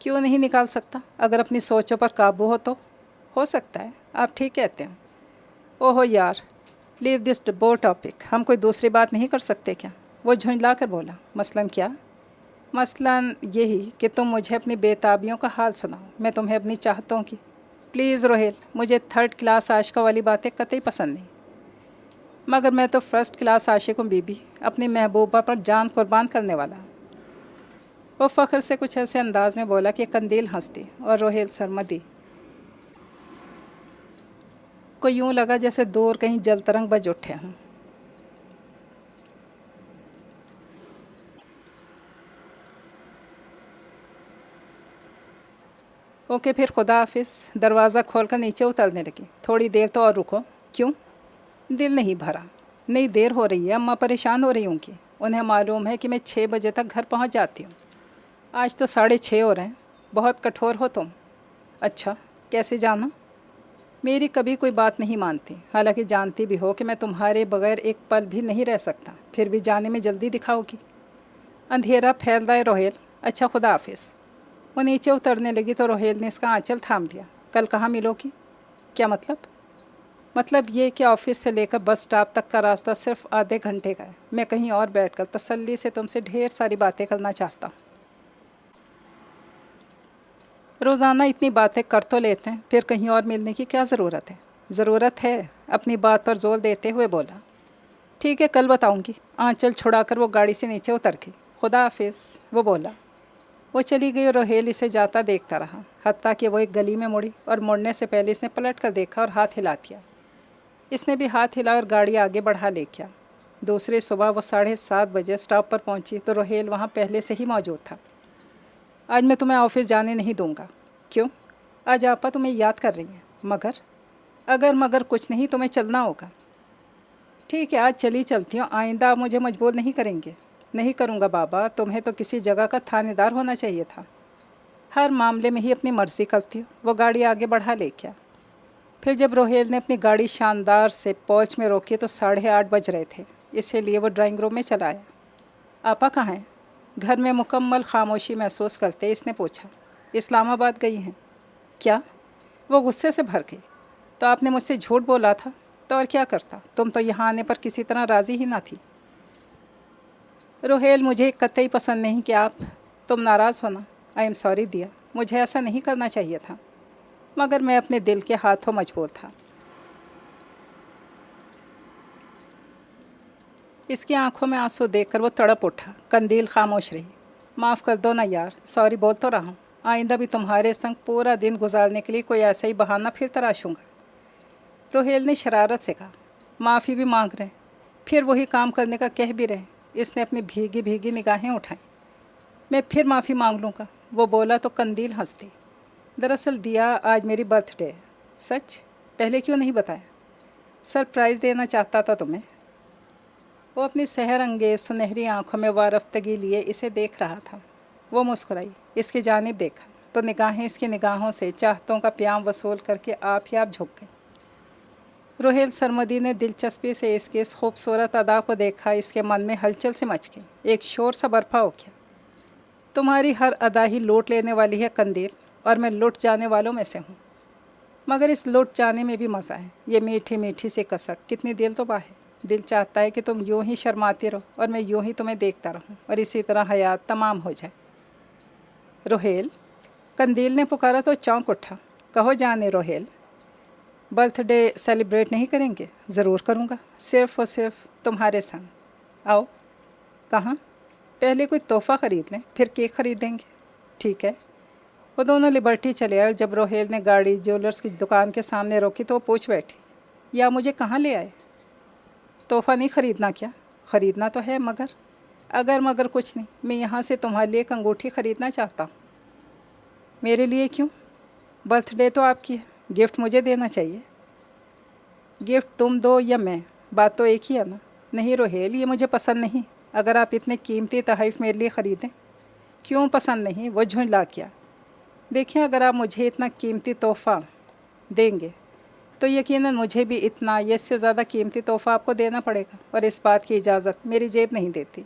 کیوں نہیں نکال سکتا؟ اگر اپنی سوچوں پر قابو ہو سکتا ہے، آپ ٹھیک کہتے ہیں۔ اوہو یار، لیو دس بور ٹاپک، ہم کوئی دوسری بات نہیں کر سکتے کیا؟ وہ جھنجلا کر بولا، مثلاً کیا؟ مثلاً یہی کہ تم مجھے اپنی بے تابیوں کا حال سناؤ، میں تمہیں اپنی چاہتوں کی۔ پلیز روہیل، مجھے تھرڈ کلاس عاشقوں والی باتیں قطعی پسند نہیں، مگر میں تو فرسٹ کلاس عاشق ہوں بی بی، اپنی محبوبہ پر جان قربان کرنے والا۔ وہ فخر سے کچھ ایسے انداز میں بولا کہ قندیل ہنستی اور روہیل سرمدی کو یوں لگا جیسے دور کہیں جل ترنگ بج اٹھے ہوں۔ اوکے پھر خدا حافظ، دروازہ کھول کر نیچے اترنے لگی۔ تھوڑی دیر تو اور رکو۔ کیوں؟ دل نہیں بھرا، نہیں دیر ہو رہی ہے، اماں پریشان ہو رہی ہوں گی، انہیں معلوم ہے کہ میں 6 بجے تک گھر پہنچ جاتی ہوں۔ آج تو 6:30 ہو رہے ہیں، بہت کٹھور ہو تم۔ اچھا، کیسے جانا؟ میری کبھی کوئی بات نہیں مانتی، حالانکہ جانتی بھی ہو کہ میں تمہارے بغیر ایک پل بھی نہیں رہ سکتا، پھر بھی جانے میں جلدی دکھاؤ گی۔ اندھیرا پھیل رہا ہے روہیل، اچھا خدا حافظ۔ وہ نیچے اترنے لگی تو روہیل نے اس کا آنچل تھام لیا۔ کل کہاں ملو گی؟ کیا مطلب؟ مطلب یہ کہ آفس سے لے کر بس اسٹاپ تک کا راستہ صرف آدھے گھنٹے کا ہے، میں کہیں اور بیٹھ کر تسلی سے تم سے ڈھیر ساری باتیں کرنا چاہتا ہوں۔ روزانہ اتنی باتیں کر تو لیتے ہیں، پھر کہیں اور ملنے کی کیا ضرورت ہے؟ ضرورت ہے، اپنی بات پر زور دیتے ہوئے بولا۔ ٹھیک ہے، کل بتاؤں گی۔ آنچل چھڑا کر وہ گاڑی سے نیچے اتر گئی۔ خدا حافظ، وہ بولا۔ وہ چلی گئی اور روہیل اسے جاتا دیکھتا رہا، حتیٰ کہ وہ ایک گلی میں مڑی اور مڑنے سے پہلے اس نے پلٹ کر دیکھا اور ہاتھ ہلا دیا۔ اس نے بھی ہاتھ ہلا اور گاڑی آگے بڑھا لے گیا۔ دوسری صبح وہ 7:30 بجے اسٹاپ پر پہنچی تو روہیل وہاں پہلے سے ہی موجود تھا۔ آج میں تمہیں آفس جانے نہیں دوں گا۔ کیوں؟ آج آپا تمہیں یاد کر رہی ہیں۔ مگر کچھ نہیں، تمہیں چلنا ہوگا۔ ٹھیک ہے، آج چلی چلتی ہوں، آئندہ آپ مجھے مجبور نہیں کریں گے۔ نہیں کروں گا بابا، تمہیں تو کسی جگہ کا تھانے دار ہونا چاہیے تھا، ہر معاملے میں ہی اپنی مرضی کرتی ہو۔ وہ گاڑی آگے بڑھا لے گیا۔ پھر جب روہیل نے اپنی گاڑی شاندار سے پوچھ میں روکی تو 8:30 بج رہے تھے، اسی لیے وہ ڈرائنگ روم میں چلا آیا۔ آپا کہاں ہیں؟ گھر میں مکمل خاموشی محسوس کرتے اس نے پوچھا۔ اسلام آباد گئی ہیں۔ کیا؟ وہ غصے سے بھر گئی۔ تو آپ نے مجھ سے جھوٹ بولا تھا، تو اور کیا کرتا؟ تم تو یہاں آنے پر کسی طرح راضی ہی نہ تھی۔ روہیل، مجھے قطعی پسند نہیں کہ تم ناراض ہونا۔ آئی ایم سوری دیا، مجھے ایسا نہیں کرنا چاہیے تھا، مگر میں اپنے دل کے ہاتھوں مجبور تھا۔ اس کی آنکھوں میں آنسو دیکھ کر وہ تڑپ اٹھا۔ قندیل خاموش رہی۔ معاف کر دو نا یار، سوری بول تو رہا ہوں، آئندہ بھی تمہارے سنگ پورا دن گزارنے کے لیے کوئی ایسا ہی بہانہ پھر تراشوں گا۔ روہیل نے شرارت سے کہا۔ معافی بھی مانگ رہے، پھر وہی کام کرنے کا کہہ بھی رہے۔ اس نے اپنی بھیگی بھیگی نگاہیں اٹھائیں۔ میں پھر معافی مانگ لوں گا، وہ بولا تو قندیل ہنس دی۔ دراصل دیا، آج میری برتھ ڈے ہے۔ سچ؟ پہلے کیوں نہیں بتایا؟ سرپرائز دینا چاہتا تھا تمہیں۔ وہ اپنی سحر انگیز سنہری آنکھوں میں وارفتگی لیے اسے دیکھ رہا تھا۔ وہ مسکرائی، اس کی جانب دیکھا تو نگاہیں اس کی نگاہوں سے چاہتوں کا پیام وصول کر کے آپ ہی آپ جھک گئیں۔ روہیل سرمدی نے دلچسپی سے اس کی اس خوبصورت ادا کو دیکھا۔ اس کے من میں ہلچل سے مچ گئی، ایک شور سا برپا ہو گیا۔ تمہاری ہر ادا ہی لوٹ لینے والی ہے قندیل، اور میں لٹ جانے والوں میں سے ہوں، مگر اس لٹ جانے میں بھی مزہ ہے۔ یہ میٹھی میٹھی سی کسک کتنی دل تو باہے۔ دل چاہتا ہے کہ تم یوں ہی شرماتی رہو اور میں یوں ہی تمہیں دیکھتا رہوں، اور اسی طرح حیات تمام ہو جائے۔ روہیل، قندیل نے پکارا تو چونک اٹھا۔ کہو جانے روہیل، برتھ ڈے سیلیبریٹ نہیں کریں گے؟ ضرور کروں گا، صرف اور صرف تمہارے سنگ۔ آؤ۔ کہاں؟ پہلے کوئی تحفہ خرید لیں، پھر کیک خرید دیں گے۔ ٹھیک ہے۔ وہ دونوں لبرٹی چلے آئے۔ جب روہیل نے گاڑی جیولرز کی دکان کے سامنے روکی تو وہ پوچھ بیٹھی، یا مجھے کہاں لے آئے؟ تحفہ نہیں خریدنا کیا؟ خریدنا تو ہے، مگر کچھ نہیں، میں یہاں سے تمہارے لیے ایک انگوٹھی خریدنا چاہتا ہوں۔ میرے لیے کیوں؟ برتھ ڈے تو آپ کی ہے، گفٹ مجھے دینا چاہیے۔ گفٹ تم دو یا میں، بات تو ایک ہی ہے نا۔ نہیں روہیل، یہ مجھے پسند نہیں، اگر آپ اتنے قیمتی تحائف میرے لیے خریدیں۔ کیوں پسند نہیں؟ وہ جھنجلا کیا۔ دیکھیں، اگر آپ مجھے اتنا قیمتی تحفہ دیں گے تو یقیناً مجھے بھی اتنا یا اس سے زیادہ قیمتی تحفہ آپ کو دینا پڑے گا، اور اس بات کی اجازت میری جیب نہیں دیتی۔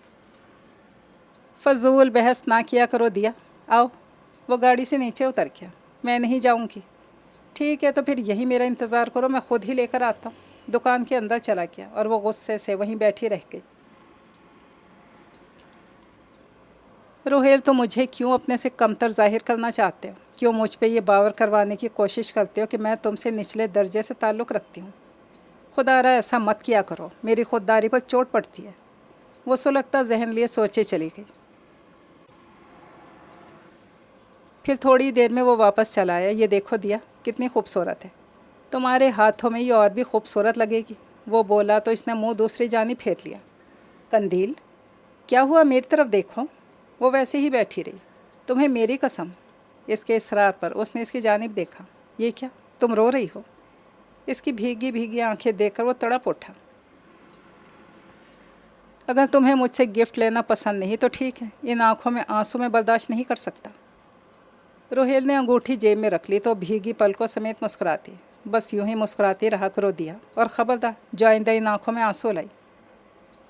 فضول بحث نہ کیا کرو دیا، آؤ۔ وہ گاڑی سے نیچے اتر گیا۔ میں نہیں جاؤں گی۔ ٹھیک ہے، تو پھر یہی میرا انتظار کرو، میں خود ہی لے کر آتا ہوں۔ دکان کے اندر چلا گیا اور وہ غصے سے وہیں بیٹھی رہ گئی۔ روہیل، تو مجھے کیوں اپنے سے کمتر ظاہر کرنا چاہتے ہو؟ کیوں مجھ پہ یہ باور کروانے کی کوشش کرتے ہو کہ میں تم سے نچلے درجے سے تعلق رکھتی ہوں؟ خدا را ایسا مت کیا کرو، میری خودداری پر چوٹ پڑتی ہے۔ وہ سلگتا ذہن لیے سوچے چلی گئی۔ پھر تھوڑی دیر میں وہ واپس چلا آیا۔ یہ دیکھو دیا، کتنی خوبصورت ہے، تمہارے ہاتھوں میں یہ اور بھی خوبصورت لگے گی۔ وہ بولا تو اس نے منہ دوسری جانب پھیر لیا۔ قندیل، کیا ہوا؟ میری طرف دیکھو۔ وہ ویسے ہی بیٹھی رہی۔ تمہیں میری قسم۔ اس کے اصرار پر اس نے اس کی جانب دیکھا۔ یہ کیا، تم رو رہی ہو؟ اس کی بھیگی بھیگی آنکھیں دیکھ کر وہ تڑپ اٹھا۔ اگر تمہیں مجھ سے گفٹ لینا پسند نہیں تو ٹھیک ہے، ان آنکھوں میں آنسو میں برداشت نہیں کر سکتا۔ روہیل نے انگوٹھی جیب میں رکھ لی تو بھیگی پلکوں سمیت مسکراتی، بس یوں ہی مسکراتی رہا کرو دیا، اور خبردار جو آئندہ ان آنکھوں میں آنسو لائی۔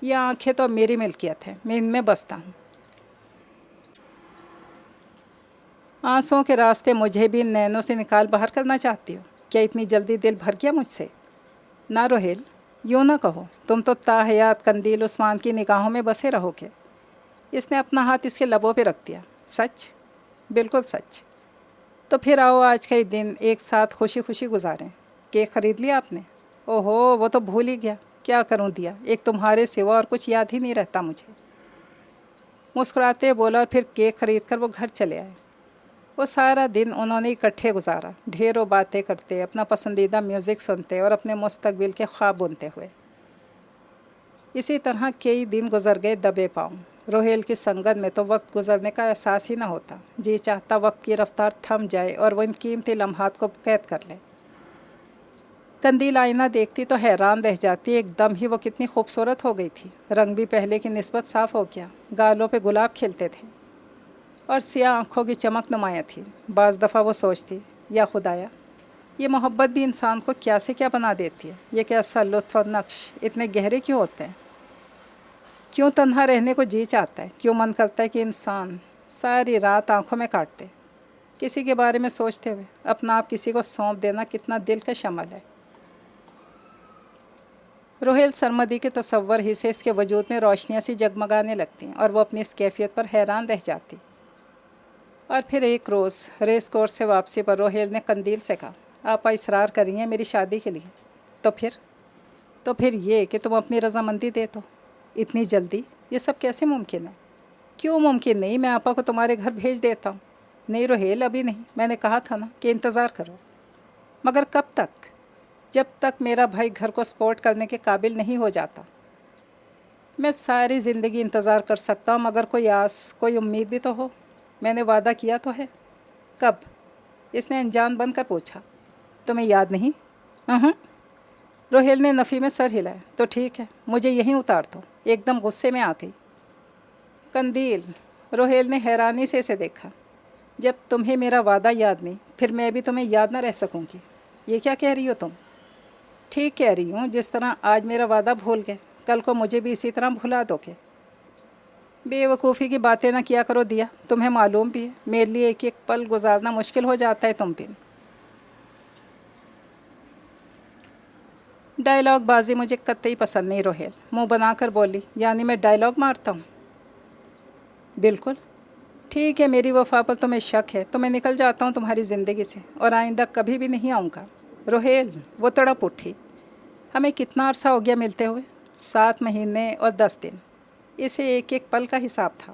یہ آنکھیں تو میری ملکیت ہیں، میں ان میں بستا ہوں۔ آنسوؤں کے راستے مجھے بھی ان نینوں سے نکال باہر کرنا چاہتی ہو؟ کیا اتنی جلدی دل بھر گیا مجھ سے؟ نہ روہیل، یوں نہ کہو، تم تو تاحیات قندیل عثمان کی نگاہوں میں بسے رہو گے۔ اس نے اپنا ہاتھ اس کے لبوں پہ رکھ دیا۔ سچ؟ بالکل سچ۔ تو پھر آؤ آج کا ہی دن ایک ساتھ خوشی خوشی گزاریں۔ کیک خرید لیا آپ نے؟ اوہو، وہ تو بھول ہی گیا، کیا کروں دیا، ایک تمہارے سوا اور کچھ یاد ہی نہیں رہتا مجھے۔ مسکراتے بولا، اور پھر کیک خرید کر وہ گھر چلے آئے۔ وہ سارا دن انہوں نے اکٹھے گزارا، ڈھیروں باتیں کرتے، اپنا پسندیدہ میوزک سنتے اور اپنے مستقبل کے خواب بنتے ہوئے۔ اسی طرح کئی دن گزر گئے دبے پاؤں۔ روہیل کی سنگت میں تو وقت گزرنے کا احساس ہی نہ ہوتا، جی چاہتا وقت کی رفتار تھم جائے اور وہ ان قیمتی لمحات کو قید کر لے۔ قندیل آئینہ دیکھتی تو حیران رہ جاتی، ایک دم ہی وہ کتنی خوبصورت ہو گئی تھی۔ رنگ بھی پہلے کی نسبت صاف ہو گیا، گالوں پہ گلاب کھلتے تھے اور سیاہ آنکھوں کی چمک نمایاں تھی۔ بعض دفعہ وہ سوچتی، یا خدایا، یہ محبت بھی انسان کو کیا سے کیا بنا دیتی ہے، یہ کیسا لطف اور نقش اتنے گہرے کیوں ہوتے ہیں؟ کیوں تنہا رہنے کو جی چاہتا ہے؟ کیوں من کرتا ہے کہ انسان ساری رات آنکھوں میں کاٹتے؟ کسی کے بارے میں سوچتے ہوئے اپنا آپ کسی کو سونپ دینا کتنا دلکش عمل ہے۔ روہیل سرمدی کے تصور ہی سے اس کے وجود میں روشنیاں سی جگمگانے لگتی اور وہ اپنی اس کیفیت پر حیران رہ جاتی۔ اور پھر ایک روز ریس کورس سے واپسی پر روہیل نے قندیل سے کہا، آپا اصرار کر رہی ہیں میری شادی کے لیے، تو پھر یہ کہ تم اپنی رضامندی دے دو۔ اتنی جلدی؟ یہ سب کیسے ممکن ہے؟ کیوں ممکن نہیں؟ میں آپا کو تمہارے گھر بھیج دیتا ہوں۔ نہیں روہیل، ابھی نہیں، میں نے کہا تھا نا کہ انتظار کرو۔ مگر کب تک؟ جب تک میرا بھائی گھر کو سپورٹ کرنے کے قابل نہیں ہو جاتا۔ میں ساری زندگی انتظار کر سکتا ہوں، مگر کوئی آس، کوئی امید بھی تو ہو۔ میں نے وعدہ کیا تو ہے۔ کب؟ اس نے انجان بن کر پوچھا۔ تمہیں یاد نہیں؟ روہیل نے نفی میں سر ہلایا۔ تو ٹھیک ہے، مجھے یہیں اتار دو۔ ایک دم غصے میں آ گئی۔ قندیل، روہیل نے حیرانی سے اسے دیکھا، جب تمہیں میرا وعدہ یاد نہیں، پھر میں بھی تمہیں یاد نہ رہ سکوں گی؟ یہ کیا کہہ رہی ہو تم؟ ٹھیک کہہ رہی ہوں، جس طرح آج میرا وعدہ بھول گئے، کل کو مجھے بھی اسی طرح بھلا دو گے۔ بے وقوفی کی باتیں نہ کیا کرو دیا، تمہیں معلوم بھی ہے میرے لیے ایک ایک پل گزارنا مشکل ہو جاتا ہے تم بن۔ ڈائلاگ بازی مجھے قطعی پسند نہیں روہیل، منہ بنا کر بولی۔ یعنی میں ڈائلاگ مارتا ہوں؟ بالکل۔ ٹھیک ہے، میری وفا پر تمہیں شک ہے تو میں نکل جاتا ہوں تمہاری زندگی سے، اور آئندہ کبھی بھی نہیں آؤں گا۔ روہیل، وہ تڑپ اٹھی، ہمیں کتنا عرصہ ہو گیا ملتے ہوئے؟ 7 مہینے اور 10 دن۔ اسے ایک ایک پل کا حساب تھا۔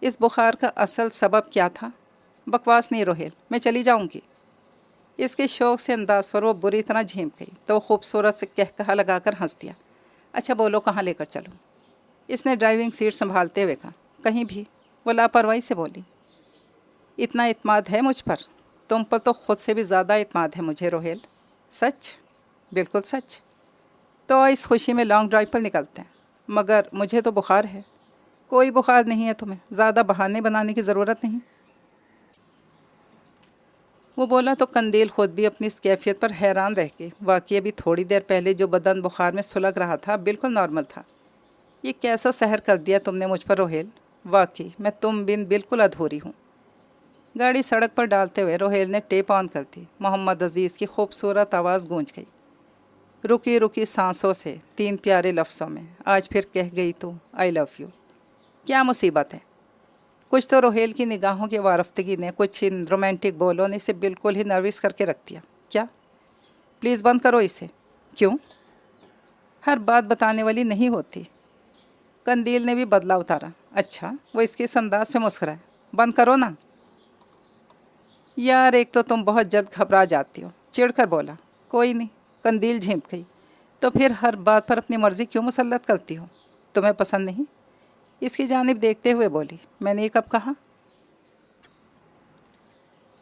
اس بخار کا اصل سبب کیا تھا؟ بکواس نہیں روہیل، میں چلی جاؤں گی۔ اس کے شوق سے انداز پر وہ بری طرح جھینپ گئی تو وہ خوبصورت سے کہا لگا کر ہنس دیا۔ اچھا بولو کہاں لے کر چلوں؟ اس نے ڈرائیونگ سیٹ سنبھالتے ہوئے کہا۔ کہیں بھی، وہ لاپرواہی سے بولی۔ اتنا اعتماد ہے مجھ پر؟ تم پر تو خود سے بھی زیادہ اعتماد ہے مجھے روہیل۔ سچ؟ بالکل سچ۔ تو اس خوشی میں لانگ ڈرائیو پر نکلتے ہیں، مگر مجھے تو بخار ہے۔ کوئی بخار نہیں ہے تمہیں، زیادہ بہانے بنانے کی ضرورت نہیں۔ وہ بولا تو قندیل خود بھی اپنی اس کیفیت پر حیران رہ گئی۔ واقعی ابھی تھوڑی دیر پہلے جو بدن بخار میں سلگ رہا تھا بالکل نارمل تھا۔ یہ کیسا سحر کر دیا تم نے مجھ پر روہیل؟ واقعی میں تم بن بالکل ادھوری ہوں۔ گاڑی سڑک پر ڈالتے ہوئے روہیل نے ٹیپ آن کر دی۔ محمد عزیز کی خوبصورت آواز گونج گئی، رکی رکی سانسوں سے، 3 پیارے لفظوں میں۔ آج پھر کہہ گئی تو آئی لو یو۔ کیا مصیبت ہے؟ کچھ تو روہیل کی نگاہوں کی وارفتگی نے، کچھ ان رومانٹک بولوں نے اسے بالکل ہی نروس کر کے رکھ دیا۔ کیا؟ پلیز بند کرو اسے۔ کیوں؟ ہر بات بتانے والی نہیں ہوتی۔ قندیل نے بھی بدلا اتارا۔ اچھا، وہ اس کے اس انداز پہ مسکرائے۔ بند کرو نا۔ یار ایک تو تم بہت جلد گھبرا جاتی ہو، چڑ کر بولا۔ کوئی نہیں، قندیل جھینپ گئی۔ تو پھر ہر بات پر اپنی مرضی کیوں مسلط کرتی ہو؟ تمہیں پسند نہیں؟ اس کی جانب دیکھتے ہوئے بولی۔ میں نے یہ کب کہا؟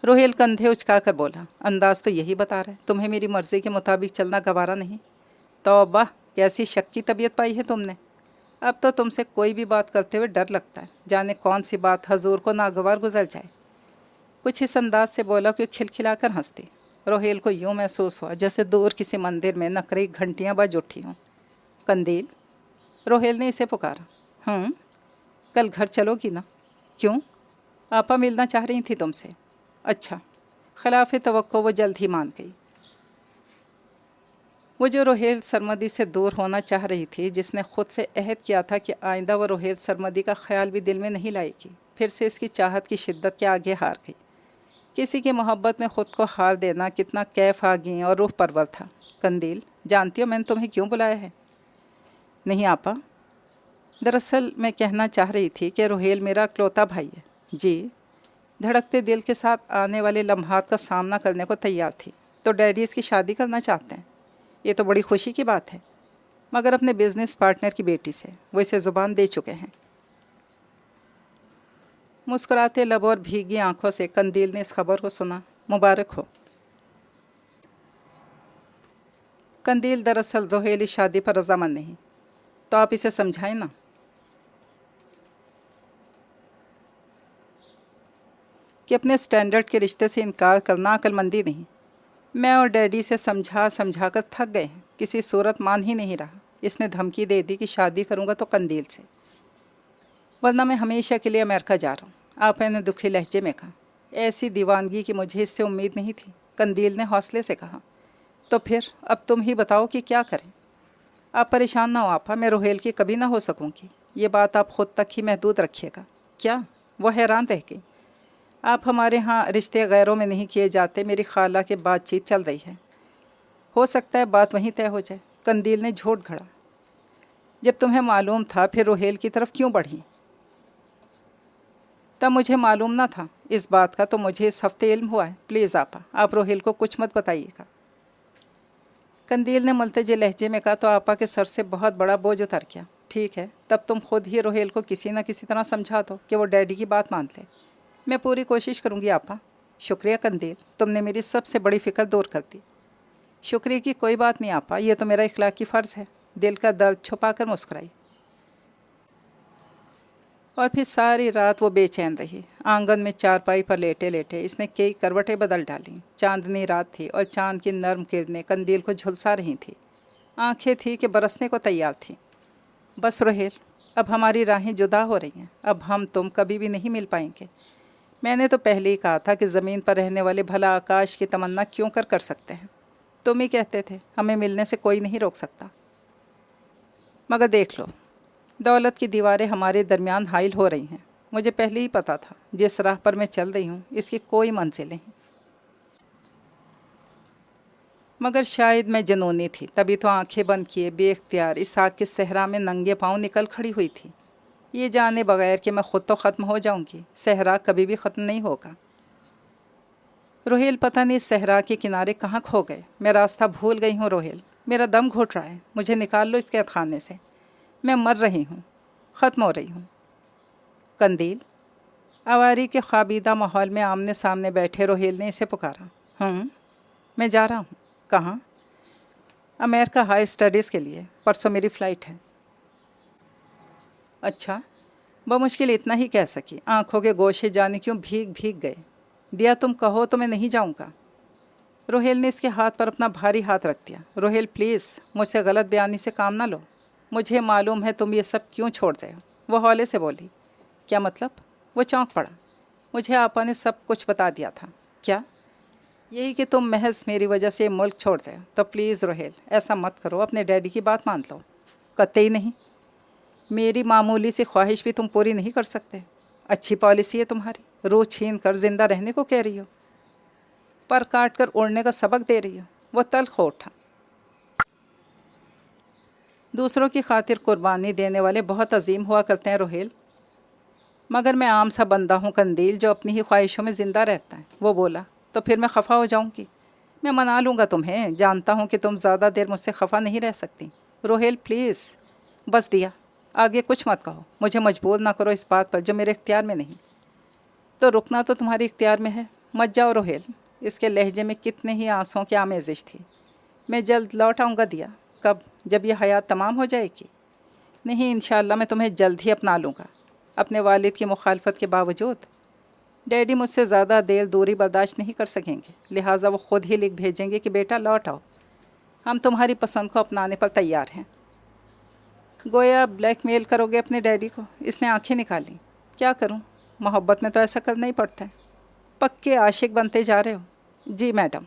روہیل کندھے اچکا کر بولا۔ انداز تو یہی بتا رہا ہے، تمہیں میری مرضی کے مطابق چلنا گوارا نہیں۔ توبہ، کیسی شک کی طبیعت پائی ہے تم نے۔ اب تو تم سے کوئی بھی بات کرتے ہوئے ڈر لگتا ہے، جانے کون سی بات حضور کو ناگوار گزر جائے۔ کچھ اس انداز سے بولا کہ کھلکھلا کر ہنستی۔ روہیل کو یوں محسوس ہوا جیسے دور کسی مندر میں نقرئی گھنٹیاں بج اٹھی ہوں۔ قندیل، روہیل نے اسے پکارا۔ کل گھر چلو گی نا؟ کیوں؟ آپا ملنا چاہ رہی تھی تم سے۔ اچھا۔ خلاف توقع وہ جلد ہی مان گئی۔ وہ جو روہیل سرمدی سے دور ہونا چاہ رہی تھی، جس نے خود سے عہد کیا تھا کہ آئندہ وہ روہیل سرمدی کا خیال بھی دل میں نہیں لائے گی، پھر سے اس کی چاہت کی شدت کے آگے ہار گئی۔ کسی کی محبت میں خود کو ہار دینا کتنا کیف آگیں اور روح پرور تھا۔ قندیل، جانتی ہو میں نے تمہیں کیوں بلایا ہے؟ نہیں آپا۔ دراصل میں کہنا چاہ رہی تھی کہ روہیل میرا اکلوتا بھائی ہے۔ جی؟ دھڑکتے دل کے ساتھ آنے والے لمحات کا سامنا کرنے کو تیار تھی۔ تو ڈیڈی اس کی شادی کرنا چاہتے ہیں؟ یہ تو بڑی خوشی کی بات ہے، مگر اپنے بزنس پارٹنر کی بیٹی سے۔ وہ اسے زبان دے چکے ہیں۔ مسکراتے لب اور بھیگی آنکھوں سے قندیل نے اس خبر کو سنا۔ مبارک ہو۔ قندیل دراصل روہیل اس شادی پر رضامند نہیں، تو آپ اسے سمجھائیں نا۔ کہ اپنے سٹینڈرڈ کے رشتے سے انکار کرنا عقل مندی نہیں۔ میں اور ڈیڈی سے سمجھا کر تھک گئے ہیں، کسی صورت مان ہی نہیں رہا۔ اس نے دھمکی دے دی کہ شادی کروں گا تو قندیل سے، ورنہ میں ہمیشہ کے لیے امریکہ جا رہا ہوں۔ آپ نے دکھی لہجے میں کہا۔ ایسی دیوانگی کی مجھے اس سے امید نہیں تھی، قندیل نے حوصلے سے کہا۔ تو پھر اب تم ہی بتاؤ کہ کیا کریں؟ آپ پریشان نہ ہو آپا، میں روہیل کی کبھی نہ ہو سکوں گی۔ یہ بات آپ خود تک ہی محدود رکھیے گا۔ کیا؟ وہ حیران رہ گئی۔ آپ ہمارے ہاں رشتے غیروں میں نہیں کیے جاتے، میری خالہ کی بات چیت چل رہی ہے، ہو سکتا ہے بات وہیں طے ہو جائے۔ قندیل نے جھوٹ گھڑا۔ جب تمہیں معلوم تھا پھر روہیل کی طرف کیوں بڑھی؟ تب مجھے معلوم نہ تھا اس بات کا، تو مجھے اس ہفتے علم ہوا ہے۔ پلیز آپا، آپ روہیل کو کچھ مت بتائیے گا۔ قندیل نے ملتجئ لہجے میں کہا۔ تو آپا کے سر سے بہت بڑا بوجھ اتر گیا۔ ٹھیک ہے، تب تم خود ہی روہیل کو کسی نہ کسی طرح سمجھا دو کہ وہ ڈیڈی کی بات مان لے۔ میں پوری کوشش کروں گی آپا۔ شکریہ قندیل، تم نے میری سب سے بڑی فکر دور کر دی۔ شکریہ کی کوئی بات نہیں آپا، یہ تو میرا اخلاقی فرض ہے۔ دل کا درد چھپا کر مسکرائی۔ اور پھر ساری رات وہ بے چین رہی۔ آنگن میں چارپائی پر لیٹے لیٹے اس نے کئی کروٹیں بدل ڈالیں۔ چاندنی رات تھی اور چاند کی نرم کرنیں قندیل کو جھلسا رہی تھیں۔ آنکھیں تھیں کہ برسنے کو تیار تھیں۔ بس روہیل، اب ہماری راہیں جدا ہو رہی ہیں، اب ہم تم کبھی بھی نہیں مل پائیں گے۔ میں نے تو پہلے ہی کہا تھا کہ زمین پر رہنے والے بھلا آکاش کی تمنا کیوں کر سکتے ہیں۔ تم ہی کہتے تھے ہمیں ملنے سے کوئی نہیں روک سکتا۔ مگر دیکھ لو، دولت کی دیواریں ہمارے درمیان حائل ہو رہی ہیں۔ مجھے پہلے ہی پتہ تھا جس راہ پر میں چل رہی ہوں اس کی کوئی منزل نہیں۔ مگر شاید میں جنونی تھی، تبھی تو آنکھیں بند کیے بے اختیار اس آگ کے صحرا میں ننگے پاؤں نکل کھڑی ہوئی تھی۔ یہ جانے بغیر کہ میں خود تو ختم ہو جاؤں گی، صحرا کبھی بھی ختم نہیں ہوگا۔ روہیل پتہ نہیں صحرا کے کنارے کہاں کھو گئے، میں راستہ بھول گئی ہوں روہیل، میرا دم گھٹ رہا ہے، مجھے نکال لو اس قید خانے سے، میں مر رہی ہوں، ختم ہو رہی ہوں۔ قندیل، آواری کے خوابیدہ ماحول میں آمنے سامنے بیٹھے روہیل نے اسے پکارا۔ میں جا رہا ہوں۔ کہاں؟ امریکہ ہائی اسٹڈیز کے لیے، پرسوں میری فلائٹ ہے۔ اچھا، بمشکل اتنا ہی کہہ سکی، آنکھوں کے گوشے جانے کیوں بھیگ بھیگ گئے۔ دیا تم کہو تو میں نہیں جاؤں گا۔ روہیل نے اس کے ہاتھ پر اپنا بھاری ہاتھ رکھ دیا۔ روہیل پلیز، مجھ سے غلط بیانی سے کام نہ لو، مجھے معلوم ہے تم یہ سب کیوں چھوڑ رہے ہو۔ وہ ہولے سے بولی۔ کیا مطلب؟ وہ چونک پڑا۔ مجھے آپا نے سب کچھ بتا دیا تھا۔ کیا؟ یہی کہ تم محض میری وجہ سے ملک چھوڑ رہے ہو۔ تو پلیز روہیل ایسا مت کرو، اپنے ڈیڈی کی بات مان لو۔ قطعی نہیں، میری معمولی سی خواہش بھی تم پوری نہیں کر سکتے۔ اچھی پالیسی ہے تمہاری، روح چھین کر زندہ رہنے کو کہہ رہی ہو، پر کاٹ کر اڑنے کا سبق دے رہی ہو۔ وہ تلخ ہو اٹھا۔ دوسروں کی خاطر قربانی دینے والے بہت عظیم ہوا کرتے ہیں روہیل، مگر میں عام سا بندہ ہوں قندیل، جو اپنی ہی خواہشوں میں زندہ رہتا ہے۔ وہ بولا۔ تو پھر میں خفا ہو جاؤں گی، میں منا لوں گا تمہیں، جانتا ہوں کہ تم زیادہ دیر مجھ سے خفا نہیں رہ سکتی۔ روہیل پلیز، بس دیا، آگے کچھ مت کہو، مجھے مجبور نہ کرو اس بات پر جو میرے اختیار میں نہیں۔ تو رکنا تو تمہاری اختیار میں ہے، مت جاؤ روہیل۔ اس کے لہجے میں کتنے ہی آنسوؤں کی آمیزش تھی۔ میں جلد لوٹ آؤں گا دیا۔ کب؟ جب یہ حیات تمام ہو جائے گی؟ نہیں، انشاءاللہ میں تمہیں جلد ہی اپنا لوں گا، اپنے والد کی مخالفت کے باوجود۔ ڈیڈی مجھ سے زیادہ دیر دوری برداشت نہیں کر سکیں گے، لہٰذا وہ خود ہی لکھ بھیجیں گے کہ بیٹا لوٹ آؤ، ہم تمہاری پسند کو اپنانے پر تیار ہیں۔ گویا بلیک میل کرو گے اپنے ڈیڈی کو؟ اس نے آنکھیں نکالیں۔ کیا کروں، محبت میں تو ایسا کرنا ہی پڑتا ہے۔ پکے عاشق بنتے جا رہے ہو؟ جی میڈم۔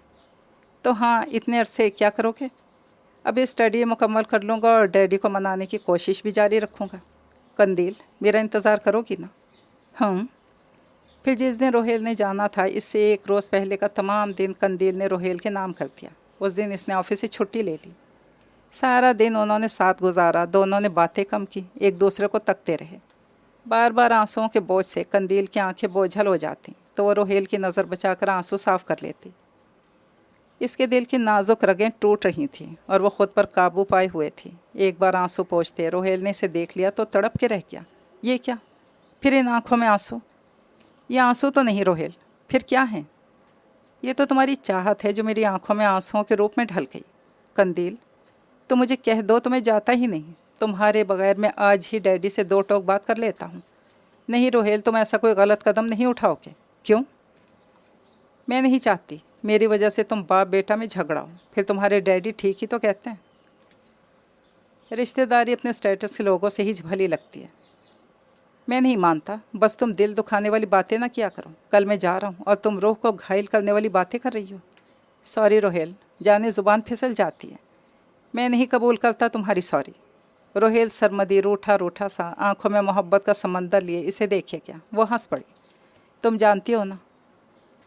تو ہاں، اتنے عرصے کیا کرو گے؟ ابھی اسٹڈی مکمل کر لوں گا اور ڈیڈی کو منانے کی کوشش بھی جاری رکھوں گا۔ قندیل، میرا انتظار کرو گی نا؟ پھر جس دن روہیل نے جانا تھا، اس سے ایک روز پہلے کا تمام دن قندیل نے روہیل کے نام کر دیا۔ اس دن اس نے آفس سے چھٹی لے لی۔ سارا دن انہوں نے ساتھ گزارا، دونوں نے باتیں کم کی، ایک دوسرے کو تکتے رہے۔ بار بار آنسوؤں کے بوجھ سے قندیل کی آنکھیں بوجھل ہو جاتی تو وہ روہیل کی نظر بچا کر آنسو صاف کر لیتی۔ اس کے دل کی نازک رگیں ٹوٹ رہی تھیں اور وہ خود پر قابو پائے ہوئے تھی۔ ایک بار آنسو پوچھتے روہیل نے اسے دیکھ لیا تو تڑپ کے رہ گیا۔ یہ کیا؟ پھر ان آنکھوں میں آنسو؟ یہ آنسو تو نہیں روہیل، پھر کیا ہیں؟ یہ تو تمہاری چاہت ہے جو میری آنکھوں میں آنسوؤں کے روپ میں ڈھل گئی۔ قندیل، تو مجھے کہہ دو تو میں جاتا ہی نہیں، تمہارے بغیر میں آج ہی ڈیڈی سے دو ٹوک بات کر لیتا ہوں۔ نہیں روہیل، تم ایسا کوئی غلط قدم نہیں اٹھاؤ گے۔ کیوں؟ میں نہیں چاہتی میری وجہ سے تم باپ بیٹا میں جھگڑا ہو، پھر تمہارے ڈیڈی ٹھیک ہی تو کہتے ہیں۔ رشتہ داری اپنے اسٹیٹس کے لوگوں سے ہی بھلی لگتی ہے۔ میں نہیں مانتا، بس تم دل دکھانے والی باتیں نہ کیا کرو۔ کل میں جا رہا ہوں اور تم روح کو گھائل کرنے والی باتیں کر رہی ہو۔ سوری روہیل، جانے زبان پھسل جاتی ہے، میں نہیں قبول کرتا تمہاری سوری۔ روہیل سرمدی روٹھا روٹھا سا آنکھوں میں محبت کا سمندر لیے اسے دیکھے کیا، وہ ہنس پڑی۔ تم جانتی ہو نا،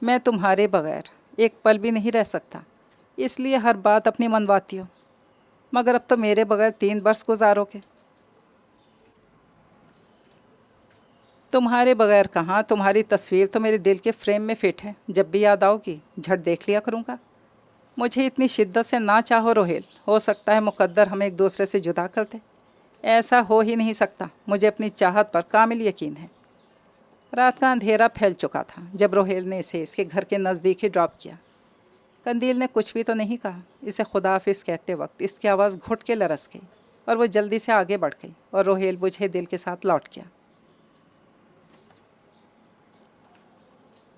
میں تمہارے بغیر ایک پل بھی نہیں رہ سکتا، اس لیے ہر بات اپنی منواتی ہو، مگر اب تو میرے بغیر 3 برس گزارو گے۔ تمہارے بغیر کہاں، تمہاری تصویر تو میرے دل کے فریم میں فٹ ہے، جب بھی یاد آؤ گی جھٹ دیکھ لیا کروں گا۔ مجھے اتنی شدت سے نہ چاہو روہیل، ہو سکتا ہے مقدر ہمیں ایک دوسرے سے جدا کر دے، ایسا ہو ہی نہیں سکتا، مجھے اپنی چاہت پر کامل یقین ہے۔ رات کا اندھیرا پھیل چکا تھا جب روہیل نے اسے اس کے گھر کے نزدیک ہی ڈراپ کیا۔ قندیل نے کچھ بھی تو نہیں کہا۔ اسے خدا حافظ کہتے وقت اس کی آواز گھٹ کے لرز گئی اور وہ جلدی سے آگے بڑھ گئی اور روہیل بجھے دل کے ساتھ لوٹ گیا۔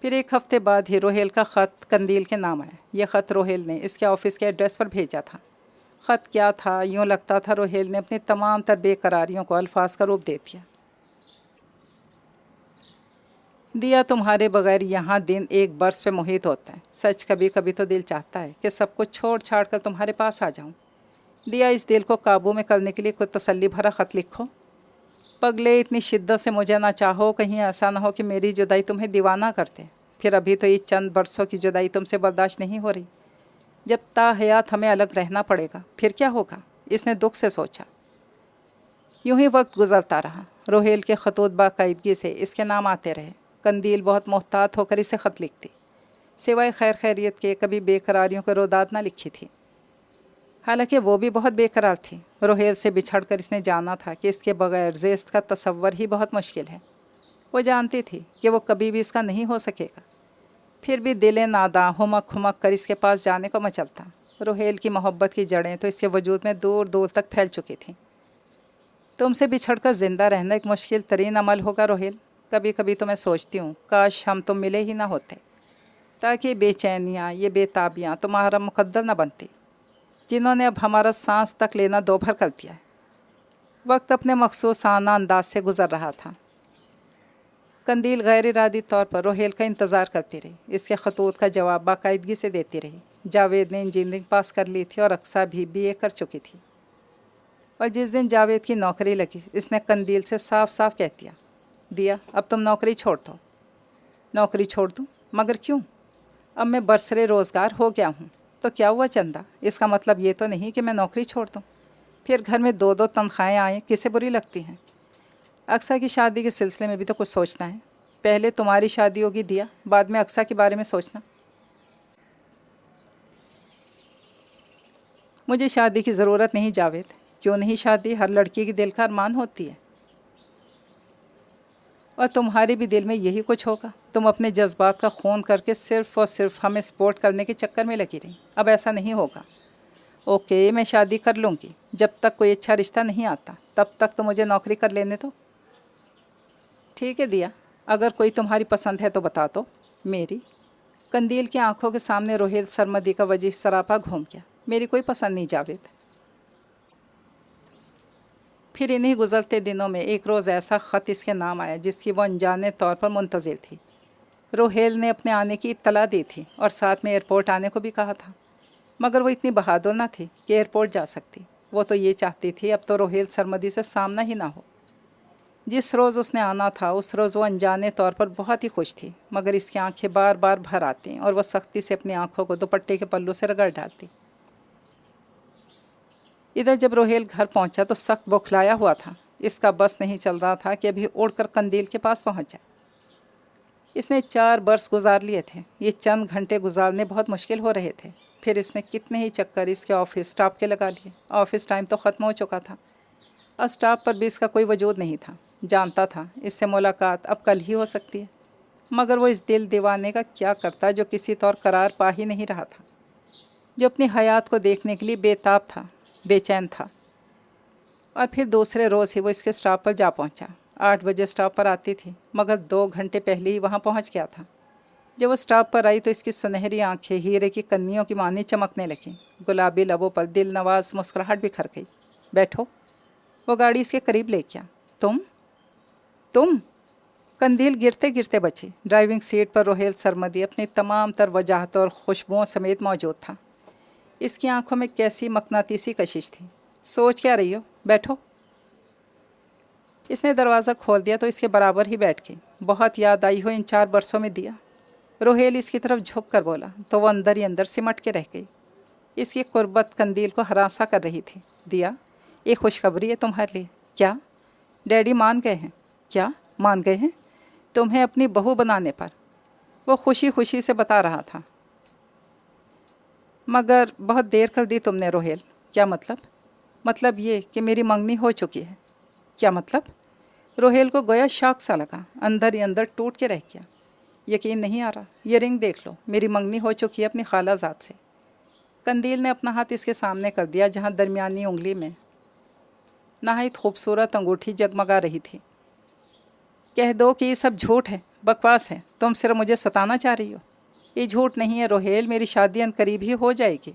پھر ایک ہفتے بعد ہی روہیل کا خط قندیل کے نام آیا۔ یہ خط روہیل نے اس کے آفس کے ایڈریس پر بھیجا تھا۔ خط کیا تھا؟ یوں لگتا تھا روہیل نے اپنی تمام تر بے قراریوں کو الفاظ کا روپ دے دیا۔ دیا، تمہارے بغیر یہاں دن ایک برس پہ محیط ہوتا ہے۔ سچ کبھی کبھی تو دل چاہتا ہے کہ سب کچھ چھوڑ چھاڑ کر تمہارے پاس آ جاؤں۔ دیا، اس دل کو قابو میں کرنے کے لیے کوئی تسلی بھرا خط لکھو۔ پگلے، اتنی شدت سے مجھے نہ چاہو، کہیں ایسا نہ ہو کہ میری جدائی تمہیں دیوانہ کرتے، پھر ابھی تو یہ چند برسوں کی جدائی تم سے برداشت نہیں ہو رہی، جب تا حیات ہمیں الگ رہنا پڑے گا پھر کیا ہوگا؟ اس نے دکھ سے سوچا۔ یوں ہی وقت گزرتا رہا۔ روہیل کے خطوط باقاعدگی سے اس کے نام آتے رہے۔ قندیل بہت محتاط ہو کر اسے خط لکھتی، سوائے خیر خیریت کے کبھی بے قراریوں کے روداد نہ لکھی تھی۔ حالانکہ وہ بھی بہت بے قرار تھی۔ روہیل سے بچھڑ کر اس نے جانا تھا کہ اس کے بغیر زیست کا تصور ہی بہت مشکل ہے۔ وہ جانتی تھی کہ وہ کبھی بھی اس کا نہیں ہو سکے گا، پھر بھی دل ناداں ہمک ہمک کر اس کے پاس جانے کو مچلتا۔ روہیل کی محبت کی جڑیں تو اس کے وجود میں دور دور تک پھیل چکی تھیں۔ تم سے بچھڑ کر زندہ رہنا ایک مشکل ترین عمل ہوگا روہیل۔ کبھی کبھی تو میں سوچتی ہوں کاش ہم تم ملے ہی نہ ہوتے، تاکہ یہ بے چینیاں، یہ بے تابیاں تمہارا مقدر نہ بنتی، جنہوں نے اب ہمارا سانس تک لینا دوبھر کر دیا ہے۔ وقت اپنے مخصوص آنا انداز سے گزر رہا تھا۔ قندیل غیر ارادی طور پر روہیل کا انتظار کرتی رہی، اس کے خطوط کا جواب باقاعدگی سے دیتی رہی۔ جاوید نے انجینئرنگ پاس کر لی تھی اور اقصیٰ بھی BA کر چکی تھی، اور جس دن جاوید کی نوکری لگی اس نے قندیل سے صاف صاف کہہ دیا اب تم نوکری چھوڑ دو۔ نوکری چھوڑ دوں؟ مگر کیوں؟ اب میں برسر روزگار ہو گیا ہوں تو کیا ہوا چندہ؟ اس کا مطلب یہ تو نہیں کہ میں نوکری چھوڑ دوں، پھر گھر میں 2 تنخواہیں آئیں کسے بری لگتی ہیں؟ اقصیٰ کی شادی کے سلسلے میں بھی تو کچھ سوچنا ہے۔ پہلے تمہاری شادی ہوگی دیا، بعد میں اقصیٰ کے بارے میں سوچنا۔ مجھے شادی کی ضرورت نہیں جاوید۔ کیوں نہیں؟ شادی ہر لڑکی کی دل کا ارمان ہوتی ہے، اور تمہارے بھی دل میں یہی کچھ ہوگا۔ تم اپنے جذبات کا خون کر کے صرف اور صرف ہمیں سپورٹ کرنے کے چکر میں لگی رہی۔ اب ایسا نہیں ہوگا۔ اوکے، میں شادی کر لوں گی، جب تک کوئی اچھا رشتہ نہیں آتا تب تک تو مجھے نوکری کر لینے دو۔ ٹھیک ہے دیا، اگر کوئی تمہاری پسند ہے تو بتا دو۔ میری؟ قندیل کی آنکھوں کے سامنے روہیل سرمدی کا وجہ سراپا گھوم گیا۔ میری کوئی پسند نہیں جاوید۔ پھر انہی گزرتے دنوں میں ایک روز ایسا خط اس کے نام آیا جس کی وہ انجانے طور پر منتظر تھی۔ روہیل نے اپنے آنے کی اطلاع دی تھی اور ساتھ میں ایئرپورٹ آنے کو بھی کہا تھا، مگر وہ اتنی بہادر نہ تھی کہ ایئرپورٹ جا سکتی۔ وہ تو یہ چاہتی تھی اب تو روہیل سرمدی سے سامنا ہی نہ ہو۔ جس روز اس نے آنا تھا اس روز وہ انجانے طور پر بہت ہی خوش تھی، مگر اس کی آنکھیں بار بار بھر آتیں اور وہ سختی سے اپنی آنکھوں کو دوپٹے کے پلو سے رگڑ ڈالتی۔ ادھر جب روہیل گھر پہنچا تو سخت بوکھلایا ہوا تھا۔ اس کا بس نہیں چل رہا تھا کہ ابھی اڑ کر قندیل کے پاس پہنچ جائے۔ اس نے 4 برس گزار لیے تھے۔ یہ چند گھنٹے گزارنے بہت مشکل ہو رہے تھے۔ پھر اس نے کتنے ہی چکر اس کے آفس سٹاف کے لگا لیے۔ آفس ٹائم تو ختم ہو چکا تھا اور سٹاف پر بھی اس کا کوئی وجود نہیں تھا۔ جانتا تھا اس سے ملاقات اب کل ہی ہو سکتی ہے، مگر وہ اس دل دیوانے کا کیا کرتا جو کسی طور قرار پا ہی نہیں رہا تھا، جو اپنی حیات کو دیکھنے کے لیے بے تاب تھا، بے چین تھا۔ اور پھر دوسرے روز ہی وہ اس کے سٹاپ پر جا پہنچا۔ 8 بجے سٹاپ پر آتی تھی، مگر 2 گھنٹے پہلے ہی وہاں پہنچ گیا تھا۔ جب وہ سٹاپ پر آئی تو اس کی سنہری آنکھیں ہیرے کی کنیوں کی مانی چمکنے لگیں۔ گلابی لبوں پر دل نواز مسکراہٹ بکھر گئی۔ بیٹھو۔ وہ گاڑی اس کے قریب لے گیا۔ تم قندیل گرتے گرتے بچی۔ ڈرائیونگ سیٹ پر روہیل سرمدی اپنی تمام تر وجاہتوں اور خوشبوؤں سمیت موجود تھا۔ اس کی آنکھوں میں کیسی مقناطیسی کشش تھی۔ سوچ کیا رہی ہو؟ بیٹھو۔ اس نے دروازہ کھول دیا تو اس کے برابر ہی بیٹھ گئی۔ بہت یاد آئی ہو ان 4 برسوں میں دیا؟ روہیل اس کی طرف جھک کر بولا تو وہ اندر ہی اندر سمٹ کے رہ گئی۔ اس کی قربت قندیل کو ہراساں کر رہی تھی۔ دیا، ایک خوشخبری ہے تمہارے لیے۔ کیا؟ ڈیڈی مان گئے ہیں۔ کیا مان گئے ہیں؟ تمہیں اپنی بہو بنانے پر۔ وہ خوشی خوشی سے بتا رہا تھا۔ مگر بہت دیر کر دی تم نے روہیل۔ کیا مطلب؟ مطلب یہ کہ میری منگنی ہو چکی ہے۔ کیا مطلب؟ روہیل کو گویا شاک سا لگا، اندر ہی اندر ٹوٹ کے رہ گیا۔ یقین نہیں آ رہا؟ یہ رنگ دیکھ لو، میری منگنی ہو چکی ہے اپنی خالہ زاد سے۔ قندیل نے اپنا ہاتھ اس کے سامنے کر دیا جہاں درمیانی انگلی میں نہایت خوبصورت انگوٹھی جگمگا رہی تھی۔ کہہ دو کہ یہ سب جھوٹ ہے، بکواس ہے، تم صرف مجھے ستانا چاہ رہی ہو۔ یہ جھوٹ نہیں ہے روہیل، میری شادی ان قریب ہی ہو جائے گی۔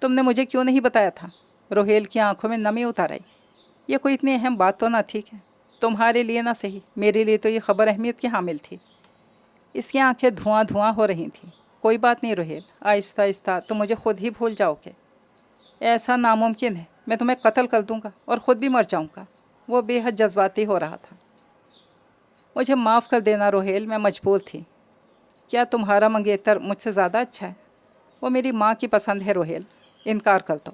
تم نے مجھے کیوں نہیں بتایا تھا؟ روہیل کی آنکھوں میں نمی اتار آئی۔ یہ کوئی اتنی اہم بات تو نہ تھی کہ تمہارے لیے نہ صحیح، میرے لیے تو یہ خبر اہمیت کی حامل تھی۔ اس کی آنکھیں دھواں دھواں ہو رہی تھیں۔ کوئی بات نہیں روہیل، آہستہ آہستہ تم مجھے خود ہی بھول جاؤ گے۔ ایسا ناممکن ہے، میں تمہیں قتل کر دوں گا اور خود بھی مر جاؤں گا۔ وہ بے حد جذباتی ہو رہا تھا۔ مجھے معاف کر دینا روہیل، میں مجبور تھی۔ کیا تمہارا منگیتر مجھ سے زیادہ اچھا ہے؟ وہ میری ماں کی پسند ہے روہیل، انکار کر دو۔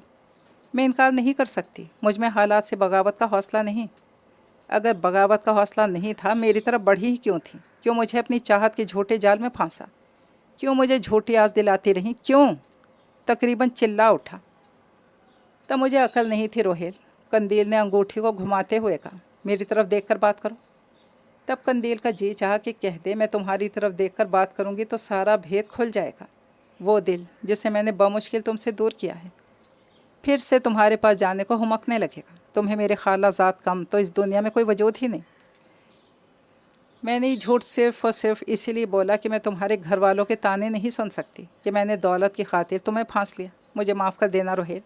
میں انکار نہیں کر سکتی، مجھ میں حالات سے بغاوت کا حوصلہ نہیں۔ اگر بغاوت کا حوصلہ نہیں تھا میری طرف بڑھی ہی کیوں تھی؟ کیوں مجھے اپنی چاہت کے جھوٹے جال میں پھانسا؟ کیوں مجھے جھوٹی آس دلاتی رہیں؟ کیوں؟ تقریباً چلا اٹھا۔ تب مجھے عقل نہیں تھی روہیل۔ قندیل نے انگوٹھی کو گھماتے ہوئے کہا، میری طرف دیکھ کر بات کرو۔ تب قندیل کا جی چاہا کہ کہہ دے میں تمہاری طرف دیکھ کر بات کروں گی تو سارا بھید کھل جائے گا۔ وہ دل جسے میں نے بمشکل تم سے دور کیا ہے پھر سے تمہارے پاس جانے کو ہمکنے لگے گا۔ تمہیں میرے خالہ زاد کم تو اس دنیا میں کوئی وجود ہی نہیں۔ میں نے یہ جھوٹ صرف اور صرف اسی لیے بولا کہ میں تمہارے گھر والوں کے تانے نہیں سن سکتی کہ میں نے دولت کی خاطر تمہیں پھانس لیا۔ مجھے معاف کر دینا روہیل۔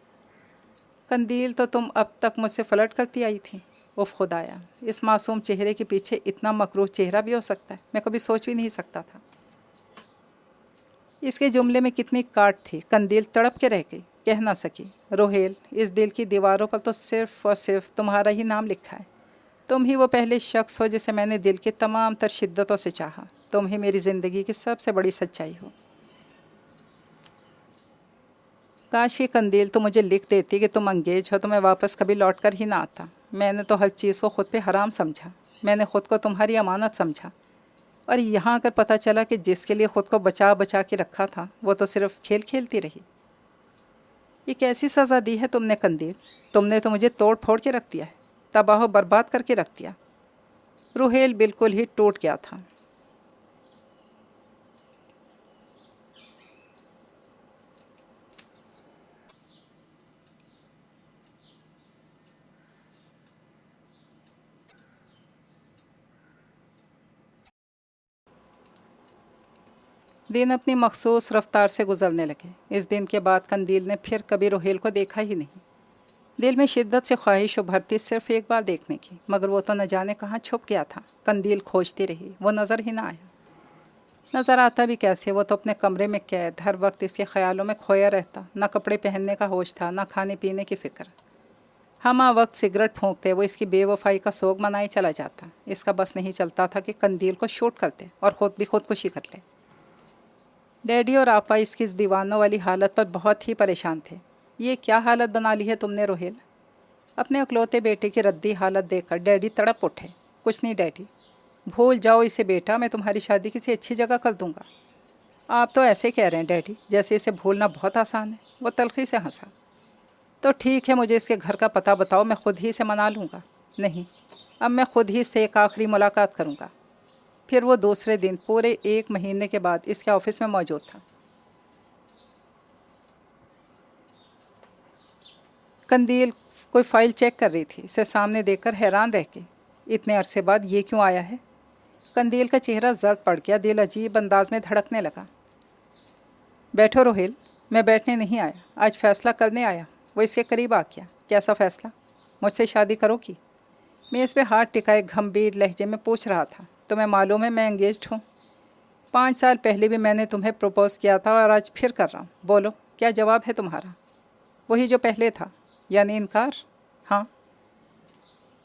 قندیل تو تم اب تک مجھ سے فلرٹ کرتی آئی تھی۔ اف خدایا، اس معصوم چہرے کے پیچھے اتنا مکروہ چہرہ بھی ہو سکتا ہے، میں کبھی سوچ بھی نہیں سکتا تھا۔ اس کے جملے میں کتنی کاٹ تھی۔ قندیل تڑپ کے رہ گئی، کہہ نہ سکی، روہیل اس دل کی دیواروں پر تو صرف اور صرف تمہارا ہی نام لکھا ہے۔ تم ہی وہ پہلے شخص ہو جسے میں نے دل کے تمام تر شدتوں سے چاہا۔ تم ہی میری زندگی کی سب سے بڑی سچائی ہو۔ کاش یہ قندیل تو مجھے لکھ دیتی کہ تم انگیج ہو تو میں واپس کبھی لوٹ کر ہی نہ آتا۔ میں نے تو ہر چیز کو خود پہ حرام سمجھا۔ میں نے خود کو تمہاری امانت سمجھا، اور یہاں اگر پتہ چلا کہ جس کے لیے خود کو بچا بچا کے رکھا تھا وہ تو صرف کھیل کھیلتی رہی۔ یہ کیسی سزا دی ہے تم نے قندیل؟ تم نے تو مجھے توڑ پھوڑ کے رکھ دیا ہے، تباہ و برباد کر کے رکھ دیا۔ روہیل بالکل ہی ٹوٹ گیا تھا۔ دن اپنی مخصوص رفتار سے گزرنے لگے۔ اس دن کے بعد قندیل نے پھر کبھی روہیل کو دیکھا ہی نہیں۔ دل میں شدت سے خواہش ابھرتی صرف ایک بار دیکھنے کی، مگر وہ تو نہ جانے کہاں چھپ گیا تھا۔ قندیل کھوجتی رہی، وہ نظر ہی نہ آیا۔ نظر آتا بھی کیسے؟ وہ تو اپنے کمرے میں قید، ہر وقت اس کے خیالوں میں کھویا رہتا۔ نہ کپڑے پہننے کا ہوش تھا، نہ کھانے پینے کی فکر۔ ہمہ وقت سگریٹ پھونکتے وہ اس کی بے وفائی کا سوگ منائے چلا جاتا۔ اس کا بس نہیں چلتا تھا کہ قندیل کو شوٹ کرتے اور خود بھی خودکشی کر لے۔ ڈیڈی اور آپا اس کی اس دیوانوں والی حالت پر بہت ہی پریشان تھے۔ یہ کیا حالت بنا لی ہے تم نے روہیل؟ اپنے اکلوتے بیٹے کی ردی حالت دیکھ کر ڈیڈی تڑپ اٹھے۔ کچھ نہیں ڈیڈی، بھول جاؤ اسے بیٹا، میں تمہاری شادی کسی اچھی جگہ کر دوں گا۔ آپ تو ایسے کہہ رہے ہیں ڈیڈی جیسے اسے بھولنا بہت آسان ہے۔ وہ تلخی سے ہنسا۔ تو ٹھیک ہے، مجھے اس کے گھر کا پتہ بتاؤ، میں خود ہی سے منا لوں گا۔ نہیں، اب میں خود ہی سے ایک آخری ملاقات کروں گا۔ پھر وہ دوسرے دن پورے 1 مہینے کے بعد اس کے آفس میں موجود تھا۔ قندیل کوئی فائل چیک کر رہی تھی، اسے سامنے دیکھ کر حیران رہ گئی۔ اتنے عرصے بعد یہ کیوں آیا ہے؟ قندیل کا چہرہ زرد پڑ گیا، دل عجیب انداز میں دھڑکنے لگا۔ بیٹھو روہیل۔ میں بیٹھنے نہیں آیا، آج فیصلہ کرنے آیا۔ وہ اس کے قریب آ گیا۔ کیسا فیصلہ؟ مجھ سے شادی کرو گی؟ میں اس پہ ہاتھ ٹکائے گھمبیر لہجے میں پوچھ رہا تھا۔ تمہیں معلوم ہے میں انگیجڈ ہوں۔ 5 سال پہلے بھی میں نے تمہیں پروپوز کیا تھا اور آج پھر کر رہا ہوں۔ بولو کیا جواب ہے تمہارا؟ وہی جو پہلے تھا، یعنی انکار؟ ہاں۔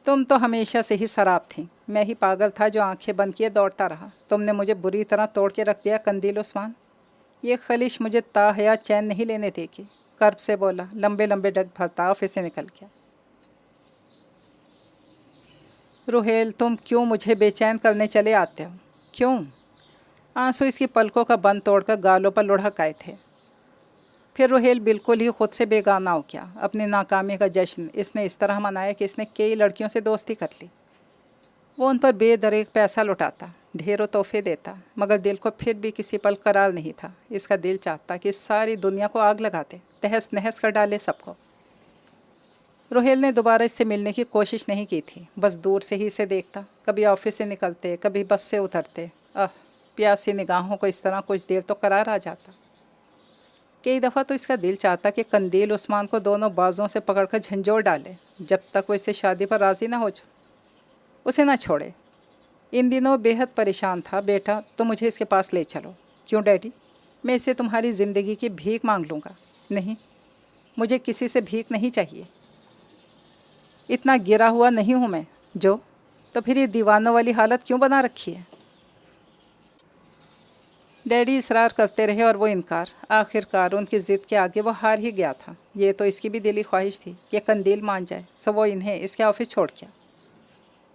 تم تو ہمیشہ سے ہی سراب تھیں، میں ہی پاگل تھا جو آنکھیں بند کیے دوڑتا رہا۔ تم نے مجھے بری طرح توڑ کے رکھ دیا قندیل عثمان۔ یہ خلش مجھے تاحیات چین نہیں لینے دے گی۔ کرب سے بولا، لمبے لمبے ڈگ بھرتا آفس سے نکل گیا۔ روہیل تم کیوں مجھے بے چین کرنے چلے آتے ہو؟ کیوں؟ آنسو اس کی پلکوں کا بند توڑ کر گالوں پر لڑھک آئے تھے۔ پھر روہیل بالکل ہی خود سے بیگانہ ہو گیا۔ اپنی ناکامی کا جشن اس نے اس طرح منایا کہ اس نے کئی لڑکیوں سے دوستی کر لی۔ وہ ان پر بے دریغ پیسہ لٹاتا، ڈھیروں تحفے دیتا، مگر دل کو پھر بھی کسی پل قرار نہیں تھا۔ اس کا دل چاہتا کہ ساری دنیا کو آگ لگاتے، تہس نہس کر ڈالے سب کو۔ روہیل نے دوبارہ اس سے ملنے کی کوشش نہیں کی تھی، بس دور سے ہی اسے دیکھتا۔ کبھی آفس سے نکلتے، کبھی بس سے اترتے، پیاسی نگاہوں کو اس طرح کچھ دیر تو قرار آ جاتا۔ کئی دفعہ تو اس کا دل چاہتا کہ قندیل عثمان کو دونوں بازوں سے پکڑ کر جھنجھوڑ ڈالے، جب تک وہ اس سے شادی پر راضی نہ ہو جائے، اسے نہ چھوڑے۔ ان دنوں بے حد پریشان تھا۔ بیٹا تو مجھے اس کے پاس لے چلو۔ کیوں ڈیڈی؟ میں اسے تمہاری زندگی کی بھیک مانگ لوں گا۔ نہیں، مجھے کسی سے بھیک نہیں چاہیے۔ اتنا گرا ہوا نہیں ہوں میں جو، تو پھر یہ دیوانوں والی حالت کیوں بنا رکھی ہے؟ ڈیڈی اصرار کرتے رہے اور وہ انکار۔ آخر کار ان کی ضد کے آگے وہ ہار ہی گیا تھا۔ یہ تو اس کی بھی دلی خواہش تھی کہ قندیل مان جائے، سو وہ انہیں اس کے آفس چھوڑ گیا۔